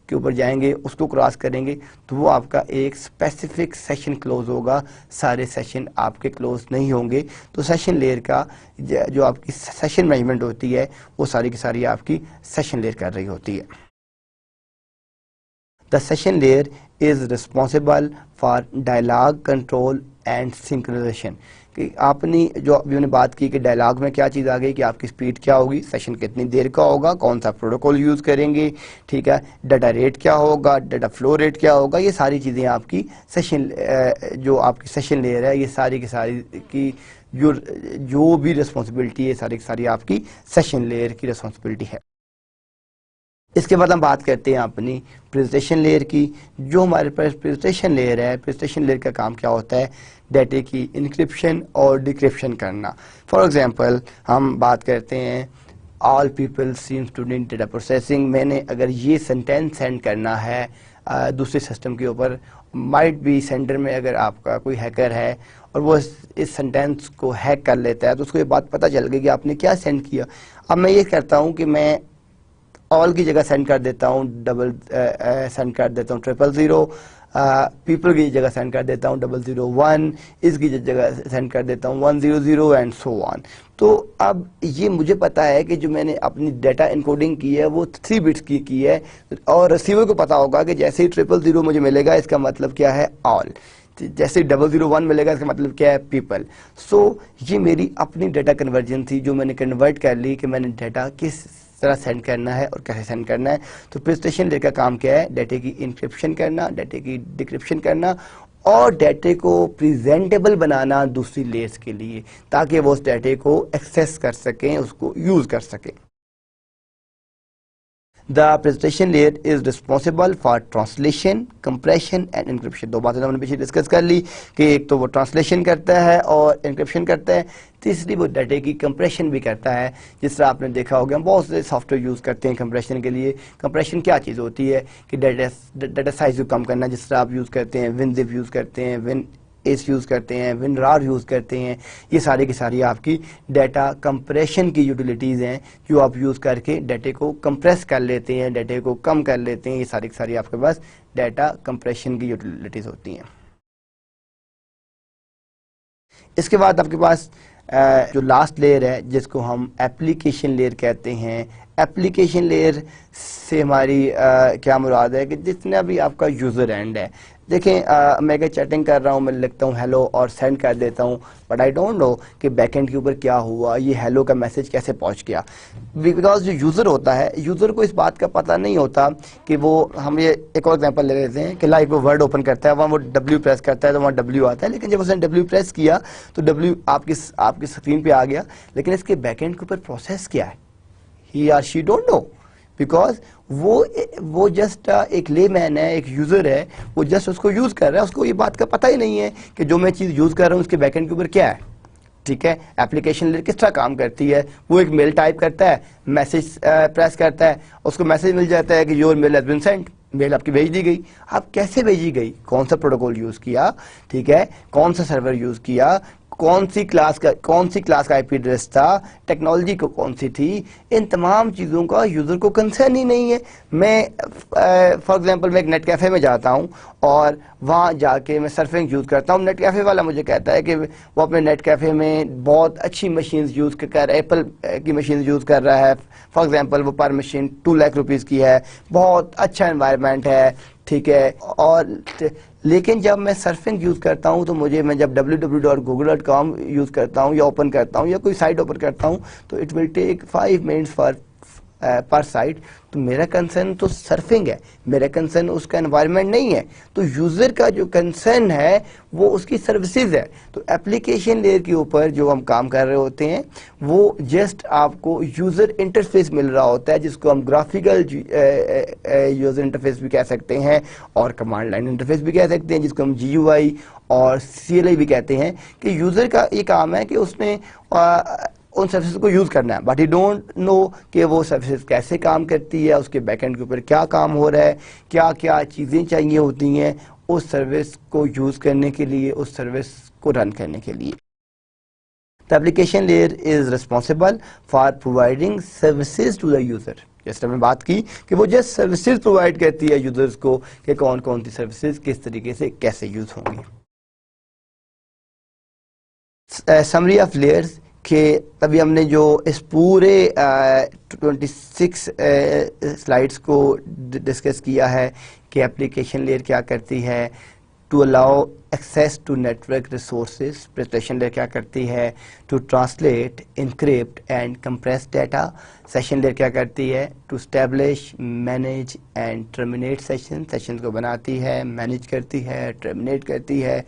اوپر جائیں گے, اس کو کراس کریں گے تو وہ آپ کا ایک اسپیسیفک سیشن کلوز ہوگا, سارے سیشن آپ کے کلوز نہیں ہوں گے. تو سیشن لیئر کا جو آپ کی سیشن مینجمنٹ ہوتی ہے وہ ساری کی ساری آپ کی سیشن لیئر کر رہی ہوتی ہے. The session layer is responsible for dialogue control and synchronization. کہ آپ نے جو ابھی ہم نے بات کی کہ ڈائلاگ میں کیا چیز آ گئی, کہ آپ کی سپیڈ کیا ہوگی, سیشن کتنی دیر کا ہوگا, کون سا پروٹوکول یوز کریں گے, ٹھیک ہے, ڈیٹا ریٹ کیا ہوگا, ڈیٹا فلو ریٹ کیا ہوگا, یہ ساری چیزیں آپ کی سیشن جو آپ کی سیشن لیئر ہے یہ ساری کی ساری کی جو بھی رسپانسبلٹی ہے ساری کی ساری آپ کی سیشن لیئر کی رسپانسبلٹی ہے. اس کے بعد ہم بات کرتے ہیں اپنی پریزنٹیشن لیئر کی. جو ہمارے پاس پریزنٹیشن لیئر ہے, پریزنٹیشن لیئر کا کام کیا ہوتا ہے, ڈیٹے کی انکرپشن اور ڈیکرپشن کرنا. فار ایگزامپل ہم بات کرتے ہیں all people seems to need data processing. میں نے اگر یہ سینٹینس سینڈ کرنا ہے دوسرے سسٹم کے اوپر, مائٹ بی سینڈر میں اگر آپ کا کوئی ہیکر ہے اور وہ اس سینٹینس کو ہیک کر لیتا ہے تو اس کو یہ بات پتہ چل گئی کہ آپ نے کیا سینڈ کیا. اب میں یہ کرتا ہوں کہ میں آل کی جگہ سینڈ کر دیتا ہوں سینڈ کر دیتا ہوں 000, پیپل کی جگہ سینڈ کر دیتا ہوں 001, اس کی جگہ سینڈ کر دیتا ہوں 100 اینڈ سو آن. تو اب یہ مجھے پتا ہے کہ جو میں نے اپنی ڈیٹا انکوڈنگ کی ہے وہ 3 بٹس کی ہے, اور ریسیور کو پتا ہوگا کہ جیسے ہی 000 مجھے ملے گا اس کا مطلب کیا ہے آل, جیسے 001 ملے گا اس کا مطلب کیا ہے پیپل. سو یہ میری اپنی ڈیٹا کنورژن تھی جو میں نے کنورٹ کر لی کہ میں نے ڈیٹا کس طرح سینڈ کرنا ہے اور کیسے سینڈ کرنا ہے. تو پریزنٹیشن لیئر کا کام کیا ہے, ڈیٹے کی انکرپشن کرنا, ڈیٹے کی ڈیکرپشن کرنا اور ڈیٹے کو پریزنٹیبل بنانا دوسری لیئرز کے لیے تاکہ وہ اس ڈیٹے کو ایکسیس کر سکیں, اس کو یوز کر سکیں. The presentation layer is responsible for translation, compression and encryption. 2 باتیں ہم نے پیچھے ڈسکس کر لی کہ ایک تو وہ ٹرانسلیشن کرتا ہے اور انکرپشن کرتا ہے, تیسری وہ ڈیٹے کی کمپریشن بھی کرتا ہے. جس طرح آپ نے دیکھا ہوگا ہم بہت سے سافٹ ویئر یوز کرتے ہیں کمپریشن کے لیے. کمپریشن کیا چیز ہوتی ہے کہ ڈیٹا سائز کو کم کرنا, جس طرح آپ یوز کرتے ہیں WinZip یوز کرتے ہیں, WinAce یوز کرتے ہیں, WinRAR یوز کرتے ہیں. یہ ساری کی ساری آپ کی ڈیٹا کمپریشن کی یوٹیلیٹیز ہیں جو آپ یوز کر کے ڈیٹے کو کمپریس کر لیتے ہیں, ڈیٹے کو کم کر لیتے ہیں. یہ ساری کی ساری آپ کے پاس ڈیٹا کمپریشن کی یوٹیلیٹیز ہوتی ہیں. اس کے بعد آپ کے پاس جو لاسٹ لیئر ہے جس کو ہم ایپلیکیشن لیئر کہتے ہیں. ایپلیکیشن لیئر سے ہماری کیا مراد ہے کہ جتنا بھی آپ کا یوزر اینڈ ہے. دیکھیں میں اگر چیٹنگ کر رہا ہوں, میں لکھتا ہوں ہیلو اور سینڈ کر دیتا ہوں, بٹ آئی ڈونٹ نو کہ بیک اینڈ کے اوپر کیا ہوا, یہ ہیلو کا میسج کیسے پہنچ گیا. بیکاز جو یوزر ہوتا ہے, یوزر کو اس بات کا پتہ نہیں ہوتا کہ وہ, ہم یہ ایک اور ایگزامپل لے لیتے ہیں کہ لائک وہ ورڈ اوپن کرتا ہے, وہاں وہ ڈبلیو پریس کرتا ہے تو وہاں ڈبلیو آتا ہے, لیکن جب اس نے ڈبلیو پریس کیا تو ڈبلیو آپ کی اسکرین پہ آ گیا, لیکن اس کے بیک اینڈ کے اوپر پروسیس کیا ہے, ہی اور شی ڈونٹ نو. بیکاز وہ جسٹ ایک لے مین ہے, ایک یوزر ہے, وہ جسٹ اس کو یوز کر رہا ہے, اس کو یہ بات کا پتہ ہی نہیں ہے کہ جو میں چیز یوز کر رہا ہوں اس کے بیک اینڈ کے اوپر کیا ہے. ٹھیک ہے, ایپلیکیشن لیئر کس طرح کام کرتی ہے, وہ ایک میل ٹائپ کرتا ہے, میسج پریس کرتا ہے, اس کو میسج مل جاتا ہے کہ your mail has been sent, mail آپ کی بھیج دی گئی. اب کیسے بھیجی گئی, کون سا پروٹوکول یوز کیا, ٹھیک ہے, کون سا سرور یوز کیا, کون سی کلاس کا آئی پی ایڈریس تھا، ٹیکنالوجی کو کون سی تھی، ان تمام چیزوں کا یوزر کو کنسرن ہی نہیں ہے. میں فار ایگزامپل میں ایک نیٹ کیفے میں جاتا ہوں اور وہاں جا کے میں سرفنگ یوز کرتا ہوں. نیٹ کیفے والا مجھے کہتا ہے کہ وہ اپنے نیٹ کیفے میں بہت اچھی مشینز یوز کر ایپل کی مشینز یوز کر رہا ہے. فار ایگزامپل وہ پر مشین 2 لاکھ روپیز کی ہے، بہت اچھا انوائرمنٹ ہے، ٹھیک ہے. اور لیکن جب میں سرفنگ یوز کرتا ہوں تو میں جب www.google.com یوز کرتا ہوں یا اوپن کرتا ہوں یا کوئی سائٹ اوپن کرتا ہوں تو it will take 5 minutes per site. تو میرا کنسرن تو سرفنگ ہے، میرا کنسرن اس کا انوائرمنٹ نہیں ہے. تو یوزر کا جو کنسرن ہے وہ اس کی سروسز ہے. تو اپلیکیشن لیئر کے اوپر جو ہم کام کر رہے ہوتے ہیں وہ جسٹ آپ کو یوزر انٹرفیس مل رہا ہوتا ہے، جس کو ہم گرافیکل یوزر انٹرفیس بھی کہہ سکتے ہیں اور کمانڈ لائن انٹرفیس بھی کہہ سکتے ہیں، جس کو ہم GUI اور CLI بھی کہتے ہیں. کہ یوزر کا یہ کام ہے کہ اس نے ان سروسز کو یوز کرنا ہے، بٹ ہی ڈونٹ نو کہ وہ سروسز کیسے کام کرتی ہے، اس کے بیک اینڈ کے اوپر کیا کام ہو رہا ہے، کیا کیا چیزیں چاہیے ہوتی ہیں اس سروس کو یوز کرنے کے لیے، اس سروس کو رن کرنے کے لیے. The application layer is responsible for providing services to the user. جیسے ہم نے بات کی کہ وہ جس سروسز پرووائڈ کرتی ہے یوزرز کو کہ کون کون سی سروسز کس طریقے سے کیسے یوز ہوں گی. سمری آف لیئرز کہ ابھی ہم نے جو اس پورے 26 سلائڈس کو ڈسکس کیا ہے کہ اپلیکیشن لیئر کیا کرتی ہے. To allow access to network resources, preparation layer کیا کرتی ہے to translate, encrypt and compress data. Session layer کیا کرتی ہے to establish, manage and terminate sessions کو بناتی ہے، مینیج کرتی ہے، ٹرمینیٹ کرتی ہے.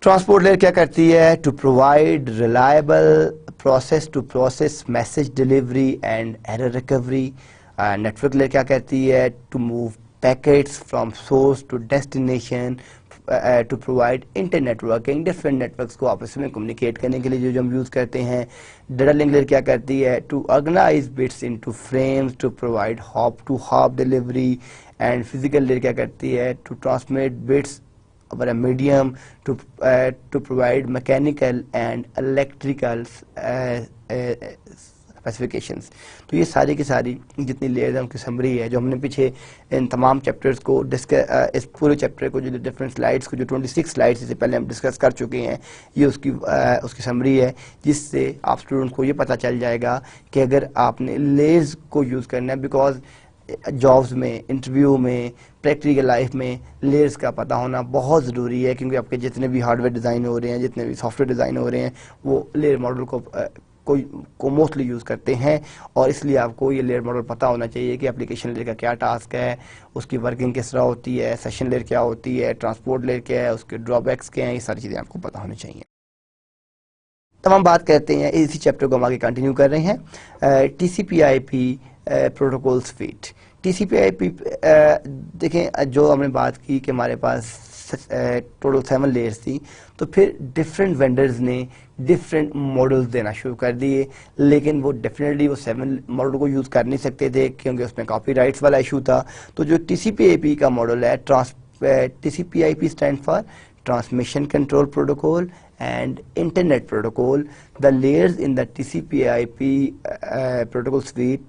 ٹرانسپورٹ لیئر کیا کرتی ہے to provide reliable process to process message delivery and error recovery. Network layer کیا کرتی ہے to move packets from source to destination to provide internetworking, different networks کو آپس میں کمیونیکیٹ کرنے کے لیے جو ہم یوز کرتے ہیں. ڈیٹا لنک لیئر کیا کرتی ہے to organize bits into frames to provide hop to hop delivery. And physical layer کیا کرتی ہے to transmit bits over a medium to provide mechanical and electrical specifications. تو یہ ساری کی ساری جتنی لیئرز ہیں ان کی سمری ہے جو ہم نے پیچھے ان تمام چیپٹرز کو اس پورے چیپٹر کو جو ڈفرینٹ سلائڈس کو جو 26 سلائڈس سے پہلے ہم ڈسکس کر چکے ہیں، یہ اس کی سمری ہے، جس سے آپ اسٹوڈنٹس کو یہ پتہ چل جائے گا کہ اگر آپ نے لیئرز کو یوز کرنا ہے، بیکاز جابز میں، انٹرویو میں، پریکٹیکل لائف میں لیئرز کا پتہ ہونا بہت ضروری ہے. کیونکہ آپ کے جتنے بھی ہارڈ ویئر ڈیزائن ہو رہے ہیں، جتنے بھی سافٹ ویئر ڈیزائن ہو رہے ہیں، وہ لیئر ماڈل کو موسٹلی یوز کرتے ہیں. اور اس لیے آپ کو یہ لیئر ماڈل پتہ ہونا چاہیے کہ اپلیکیشن لیئر کا کیا ٹاسک ہے، اس کی ورکنگ کس طرح ہوتی ہے، سیشن لیئر کیا ہوتی ہے، ٹرانسپورٹ لیئر کیا ہے، اس کے ڈرا بیکس کیا ہیں. یہ ساری چیزیں آپ کو پتہ ہونی چاہیے. تب ہم بات کرتے ہیں، اسی چیپٹر کو ہم آگے کنٹینیو کر رہے ہیں. TCP/IP protocol sweet. TCP/IP دیکھیں، جو ہم نے بات کی کہ ہمارے پاس ٹوٹل 7 لیئرز تھی، تو پھر ڈفرینٹ وینڈرز نے ڈفرینٹ ماڈلز دینا شروع کر دیے. لیکن وہ ڈیفینیٹلی وہ 7 ماڈل کو یوز کر نہیں سکتے تھے کیونکہ اس میں کاپی رائٹس والا ایشو تھا. تو جو TCP/IP کا ماڈل ہے، TCP/IP stand for transmission control protocol and internet protocol. The layers in the TCP/IP protocol suite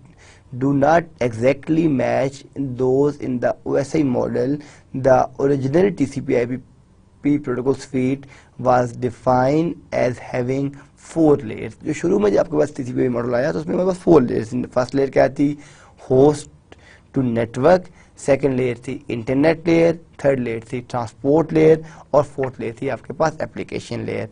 do not exactly match those in the OSI model. The original TCP/IP protocol suite was defined as having 4 layers. جو شروع میں جب آپ کے پاس TCP/IP model آیا تو اس میں ہمارے پاس 4 layers. فرسٹ لیئر کیا تھی؟ Host to network. Second layer تھی انٹرنیٹ لیئر. تھرڈ لیئر تھی ٹرانسپورٹ لیئر. اور فورتھ لیئر تھی آپ کے پاس application layer.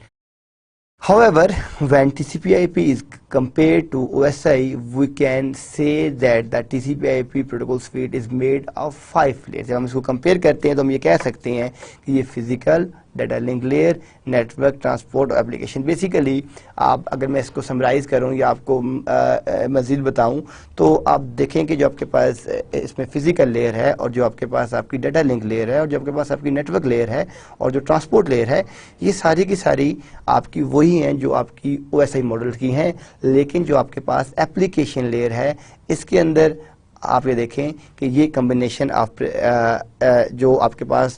However, when TCP/IP is compared to OSI, we can say that the TCP/IP protocol suite is made of 5 layers. جب ہم اس کو کمپیئر کرتے ہیں تو ہم یہ کہہ سکتے ہیں کہ یہ physical, data link layer, network, transport اور اپلیکیشن. بیسیکلی آپ اگر میں اس کو سمرائز کروں یا آپ کو مزید بتاؤں تو آپ دیکھیں کہ جو آپ کے پاس اس میں فزیکل لیئر ہے، اور جو آپ کے پاس آپ کی ڈیٹا لنک لیئر ہے، اور جو آپ کے پاس آپ کی نیٹورک لیئر ہے، اور جو ٹرانسپورٹ لیئر ہے، یہ ساری کی ساری آپ کی وہی ہیں جو آپ کی OSI ماڈل کی ہیں. لیکن جو آپ کے پاس اپلیکیشن لیئر ہے، اس کے اندر آپ یہ دیکھیں کہ یہ کمبینیشن آف جو آپ کے پاس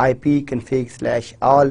IP_config/all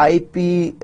IP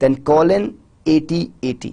then colon 8080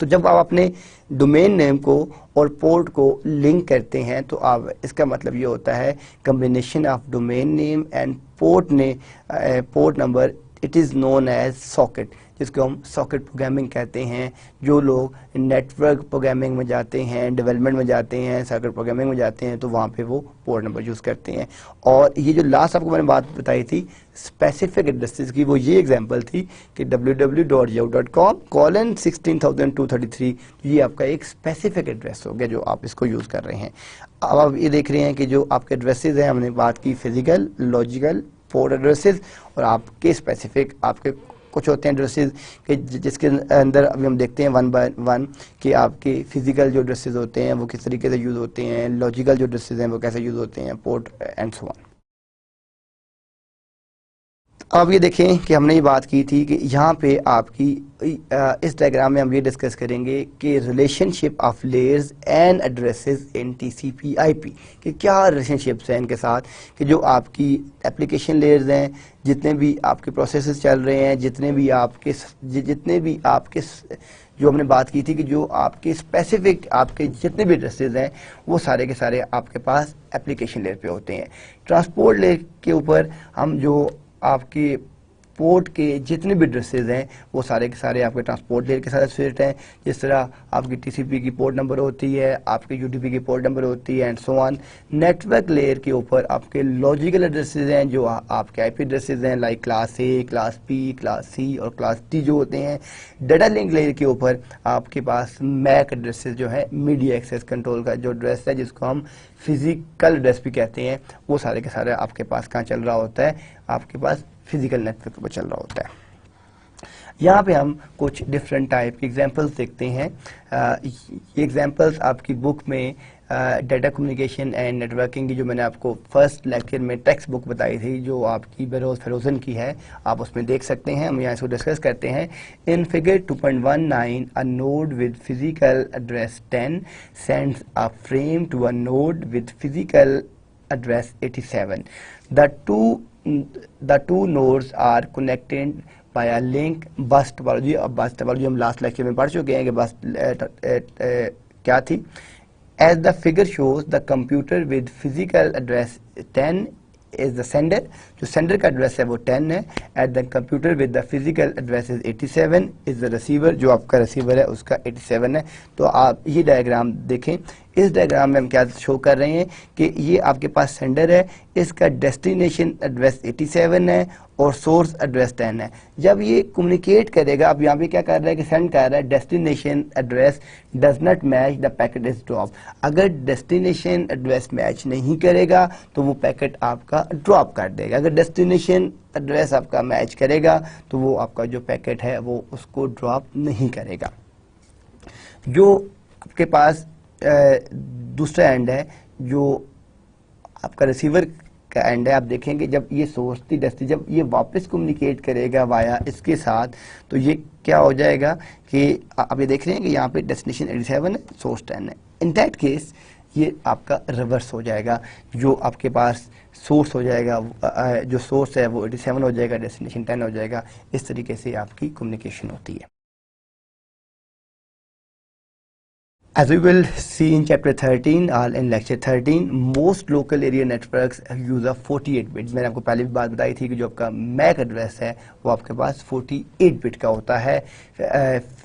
تو جب آپ اپنے ڈومین نیم کو اور پورٹ کو لنک کرتے ہیں تو آپ اس کا مطلب یہ ہوتا ہے combination of domain name and port number, it is known as socket, جس کو ہم ساکٹ پروگرامنگ کہتے ہیں. جو لوگ نیٹ ورک پروگرامنگ میں جاتے ہیں، ڈیولپمنٹ میں جاتے ہیں، ساکٹ پروگرامنگ میں جاتے ہیں، تو وہاں پہ وہ پورٹ نمبر یوز کرتے ہیں. اور یہ جو لاسٹ آپ کو میں نے بات بتائی تھی اسپیسیفک ایڈریسز کی، وہ یہ ایگزامپل تھی کہ www.yahoo.com:16233، یہ آپ کا ایک اسپیسیفک ایڈریس ہو گیا جو آپ اس کو یوز کر رہے ہیں. اب آپ یہ دیکھ رہے ہیں کہ جو آپ کے ایڈریسز ہیں، ہم نے بات کی فزیکل، لاجیکل، پورٹ ایڈریسز، اور آپ کے اسپیسیفک آپ کے کچھ ہوتے ہیں ایڈریسز کہ جس کے اندر ابھی ہم دیکھتے ہیں ون بائی ون کہ آپ کے فزیکل جو ایڈریسز ہوتے ہیں وہ کس طریقے سے یوز ہوتے ہیں، لاجیکل جو ایڈریسز ہیں وہ کیسے یوز ہوتے ہیں، پورٹ اینڈ سو آن. اب یہ دیکھیں کہ ہم نے یہ بات کی تھی کہ یہاں پہ آپ کی اس ڈائیگرام میں ہم یہ ڈسکس کریں گے کہ relationship of layers and addresses in T C P I P, کہ کیا ریلیشن شپس ہیں ان کے ساتھ، کہ جو آپ کی اپلیکیشن لیئرز ہیں، جتنے بھی آپ کے پروسیسز چل رہے ہیں، جتنے بھی آپ کے جو ہم نے بات کی تھی کہ جو آپ کے اسپیسیفک آپ کے جتنے بھی ایڈریسز ہیں وہ سارے کے سارے آپ کے پاس اپلیکیشن لیئر پہ ہوتے ہیں. ٹرانسپورٹ لیئر کے اوپر ہم جو آپ کے پورٹ کے جتنے بھی ایڈریسز ہیں وہ سارے کے سارے آپ کے ٹرانسپورٹ لیئر کے ساتھ ایسوسیٹ ہیں. جس طرح آپ کی ٹی سی پی کی پورٹ نمبر ہوتی ہے، آپ کے یو ٹی پی کی پورٹ نمبر ہوتی ہے، and so on. Network layer کے اوپر آپ کے لاجیکل ایڈریسز ہیں جو آپ کے آئی پی ایڈریسز ہیں، like class A, class P, class C اور کلاس ٹی جو ہوتے ہیں. ڈیٹا لنک لیئر کے اوپر آپ کے پاس میک ایڈریسز جو ہے، میڈیا ایکسیس کنٹرول کا جو ایڈریس ہے جس کو ہم فزیکل ایڈریس بھی کہتے ہیں، وہ سارے کے سارے آپ کے پاس کہاں چل رہا ہوتا ہے، آپ کے پاس فزیکل نیٹ ورک پر چل رہا ہوتا ہے. یہاں پہ ہم کچھ ڈفرینٹ ٹائپ کی ایگزامپلس دیکھتے ہیں. یہ ایگزامپلس آپ کی بک میں data communication and networking کی جو میں نے آپ کو فرسٹ لیکچر میں ٹیکسٹ بک بتائی تھی جو آپ کی بیروز فیروزن کی ہے، آپ اس میں دیکھ سکتے ہیں. ہم یہاں اس کو ڈسکس کرتے ہیں. ان figure 2.19 a node with physical address 10 sends a frame to a node with physical address 87. The two nodes are connected by a link bus topology. اب bus topology ہم لاسٹ لیکچر میں پڑھ چکے ہیں کہ بس کیا تھی. As the figure shows, the computer with physical address 10 is the sender. جو sender کا ایڈریس ہے وہ 10 ہے. At the computer with the physical address is 87 is the receiver. جو آپ کا ریسیور ہے اس کا 87 ہے. تو آپ یہ ڈائیگرام دیکھیں. اس ڈائیگرام میں ہم کیا شو کر رہے ہیں کہ یہ آپ کے پاس سینڈر ہے، اس کا ڈیسٹینیشن ایڈریس 87 ہے اور سورس ایڈریس 10 ہے. جب یہ کمیونیکیٹ کرے گا، اب یہاں پہ کیا کر رہا ہے کہ سینڈ کر رہا ہے destination address does not match the packet is drop. اگر ڈیسٹینیشن ایڈریس میچ نہیں کرے گا تو وہ پیکٹ آپ کا ڈراپ کر دے گا. اگر ڈیسٹینیشن ایڈریس آپ کا میچ کرے گا تو وہ آپ کا جو پیکٹ ہے وہ اس کو ڈراپ نہیں کرے گا. جو آپ کے پاس دوسرا اینڈ ہے، جو آپ کا ریسیور کا اینڈ ہے، آپ دیکھیں گے جب یہ سورس تھی جب یہ واپس کمیونیکیٹ کرے گا وایا اس کے ساتھ تو یہ کیا ہو جائے گا کہ آپ یہ دیکھ رہے ہیں کہ یہاں پہ ڈیسٹینیشن 87 ہے، سورس 10 ہے. ان دیٹ کیس یہ آپ کا ریورس ہو جائے گا. جو آپ کے پاس سورس ہو جائے گا، جو سورس ہے وہ 87 ہو جائے گا، ڈیسٹینیشن 10 ہو جائے گا. اس طریقے سے آپ کی کمیونیکیشن ہوتی ہے. As we will see in chapter 13 or in lecture 13, most local area networks use a 48 bit. میں نے آپ کو پہلے بھی بات بتائی تھی کہ جو آپ کا میک ایڈریس ہے وہ آپ کے پاس 48 بٹ کا ہوتا ہے.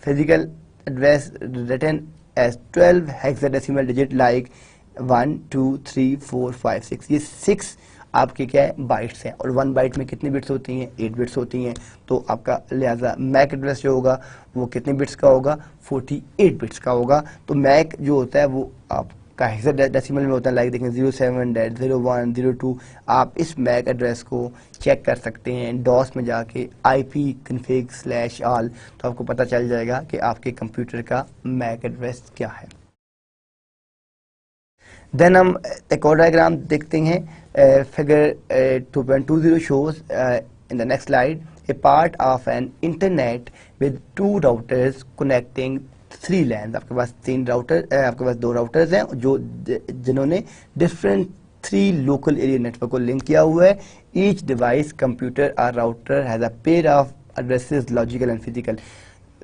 Physical address written as 12 hexadecimal digit like 1 2 3 4 5 6. یہ 6 آپ کے کیا ہے بائٹس ہیں، اور 1 بائٹ میں کتنی بٹس ہوتی ہیں؟ 8 بٹس ہوتی ہیں. تو آپ کا لہٰذا میک ایڈریس جو ہوگا وہ کتنے بٹس کا ہوگا؟ 48 بٹس کا ہوگا. تو میک جو ہوتا ہے وہ آپ کا ہیکسا ڈیسیمل میں ہوتا ہے، لائک دیکھیں 07.01.02. آپ اس میک ایڈریس کو چیک کر سکتے ہیں ڈوس میں جا کے IP-config/all، تو آپ کو پتہ چل جائے گا کہ آپ کے کمپیوٹر کا میک ایڈریس کیا ہے. دین ہم ایک اور ڈائیگرام دیکھتے ہیں. Figure 2.20 shows in the next slide a part of an internet with 2 routers connecting 3 LANs. آپ کے پاس 3 راؤٹر، آپ کے پاس 2 راؤٹرز ہیں جنہوں نے ڈفرینٹ 3 لوکل ایریا نیٹورک کو لنک کیا ہوا ہے. ایچ ڈیوائس کمپیوٹر اور router has a pair of addresses logical and physical.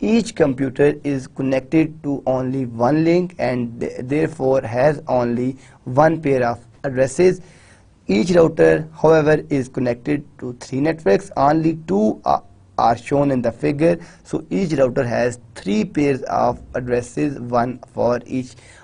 each computer is connected to only one link and therefore has only one pair of addresses. Each router, however, is connected to 3 networks. Only 2 are shown in the figure. So each router has 3 pairs of addresses, one for each.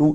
2,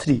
3.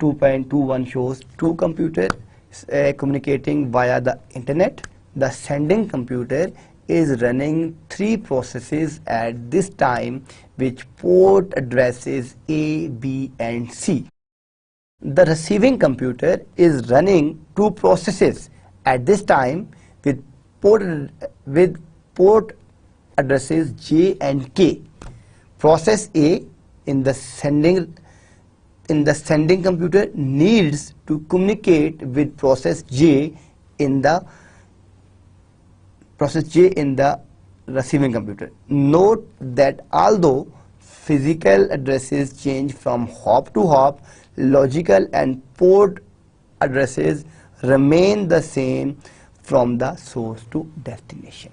2.21 shows 2 computers communicating via the internet. The sending computer is running 3 processes at this time which port addresses A, B and C. The receiving computer is running 2 processes at this time with port addresses J and K. Process A in the sending computer needs to communicate with process J in the receiving computer. Note that although physical addresses change from hop to hop, logical and port addresses remain the same from the source to destination.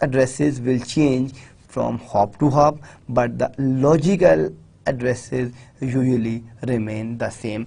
addresses will change from hop to hop, but the logical addresses usually remain the same.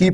key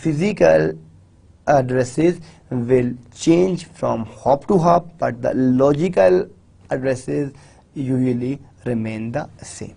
physical addresses will change from hop to hop, but the logical addresses usually remain the same.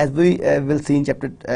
as we will see in chapter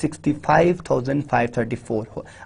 65,534.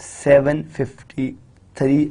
753.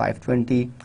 520,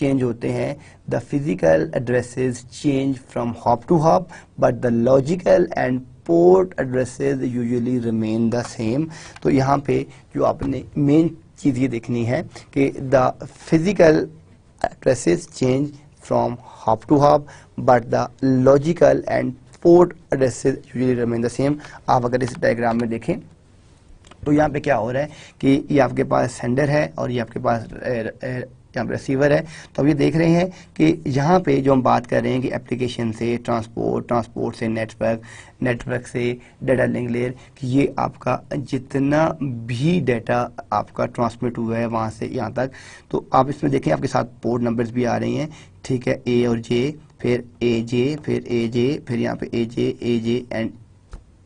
change ہوتے ہیں. The physical addresses change from hop to hop but the logical and port addresses usually remain the same. تو یہاں پہ جو آپ نے مین چیز یہ دیکھنی ہے کہ the physical addresses change from hop to hop but the logical and port addresses usually remain the same. آپ اگر اس ڈائیگرام میں دیکھیں تو یہاں پہ کیا ہو رہا ہے کہ یہ آپ کے پاس سینڈر ہے اور یہ آپ کے پاس یہاں پہ ریسیور ہے. تو اب یہ دیکھ رہے ہیں کہ یہاں پہ جو ہم بات کر رہے ہیں کہ اپلیکیشن سے ٹرانسپورٹ سے نیٹورک سے ڈیٹا لنک لیئر، کہ یہ آپ کا جتنا بھی ڈیٹا آپ کا ٹرانسمٹ ہوا ہے وہاں سے یہاں تک. تو آپ اس میں دیکھیں آپ کے ساتھ پورٹ نمبرز بھی آ رہی ہیں، ٹھیک ہے، اے اور جے، پھر اے جے، پھر اے جے، پھر یہاں پہ اے جے اینڈ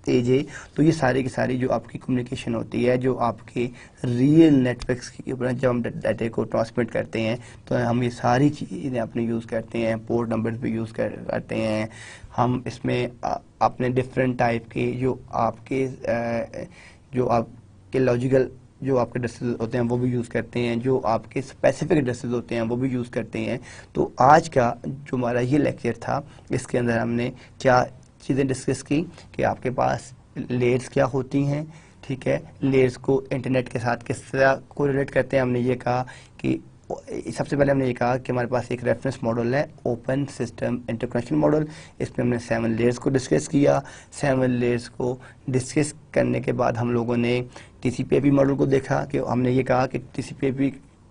اے جے. تو یہ سارے کی ساری جو آپ کی کمیونیکیشن ہوتی ہے، جو آپ کے ریئل نیٹ ورکس کے اوپر جب ہم ڈیٹا کو ٹرانسمٹ کرتے ہیں تو ہم یہ ساری چیزیں اپنے یوز کرتے ہیں. پورٹ نمبرز بھی یوز کرتے ہیں ہم اس میں. اپنے ڈفرینٹ ٹائپ کے جو آپ کے لاجیکل جو آپ کے ایڈریسز ہوتے ہیں وہ بھی یوز کرتے ہیں، جو آپ کے اسپیسیفک ایڈریسز ہوتے ہیں وہ بھی یوز کرتے ہیں. تو آج کا جو ہمارا یہ لیکچر تھا اس کے اندر ہم نے کیا چیزیں ڈسکس کی کہ آپ کے پاس لیئرز کیا ہوتی ہیں، ٹھیک ہے، لیئرز کو انٹرنیٹ کے ساتھ کس طرح کو ریلیٹ کرتے ہیں. ہم نے یہ کہا کہ سب سے پہلے ہم نے یہ کہا کہ ہمارے پاس ایک ریفرنس ماڈل ہے، اوپن سسٹم انٹرکنیکشن ماڈل. اس میں ہم نے 7 لیئرز کو ڈسکس کیا. 7 لیئرز کو ڈسکس کرنے کے بعد ہم لوگوں نے T C P I P model کو دیکھا کہ ہم نے یہ کہا کہ ٹی سی پی آئی پی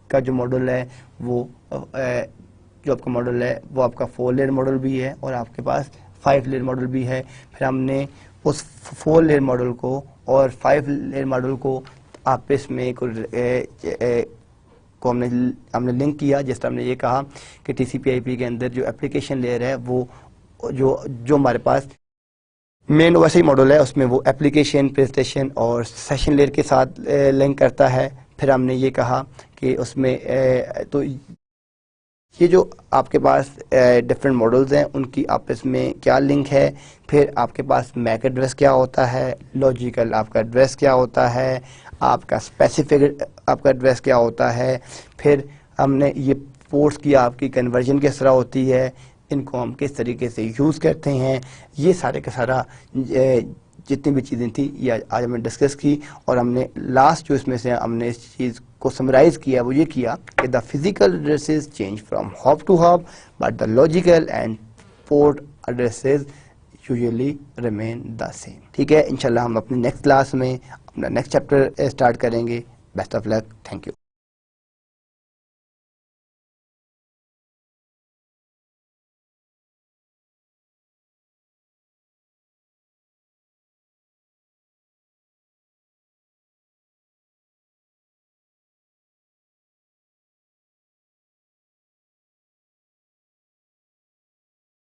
کا جو ماڈل ہے وہ جو آپ کا ماڈل ہے وہ آپ کا 4 لیئر ماڈل بھی ہے اور آپ کے پاس 5 لیئر ماڈل بھی ہے. پھر ہم نے اس 4 لیئر ماڈل کو اور 5 لیئر ماڈل کو آپس میں ہم نے لنک کیا. جس طرح ہم نے یہ کہا کہ ٹی سی پی آئی پی کے اندر جو اپلیکیشن لیئر ہے وہ جو ہمارے پاس مین ویسے ہی ماڈل ہے اس میں وہ اپلیکیشن پریزنٹیشن اور سیشن لیئر کے ساتھ لنک کرتا ہے. پھر ہم نے یہ کہا کہ اس میں تو یہ جو آپ کے پاس ڈفرینٹ ماڈلز ہیں ان کی آپس میں کیا لنک ہے. پھر آپ کے پاس میک ایڈریس کیا ہوتا ہے، لاجیکل آپ کا ایڈریس کیا ہوتا ہے، آپ کا اسپیسیفک آپ کا ایڈریس کیا ہوتا ہے. پھر ہم نے یہ پورٹس کی آپ کی کنورژن کس طرح ہوتی ہے، ان کو ہم کس طریقے سے یوز کرتے ہیں. یہ سارے کا سارا جتنی بھی چیزیں تھیں یہ آج ہم نے ڈسکس کی. اور ہم نے لاسٹ جو اس میں سے ہم نے اس چیز کو سمرائز کیا وہ یہ کیا کہ the physical addresses change from hop to hop but the logical and port addresses usually remain the same. ٹھیک ہے، انشاءاللہ ہم اپنے نیکسٹ کلاس میں اپنا نیکسٹ چیپٹر اسٹارٹ کریں گے. Best of luck, thank you.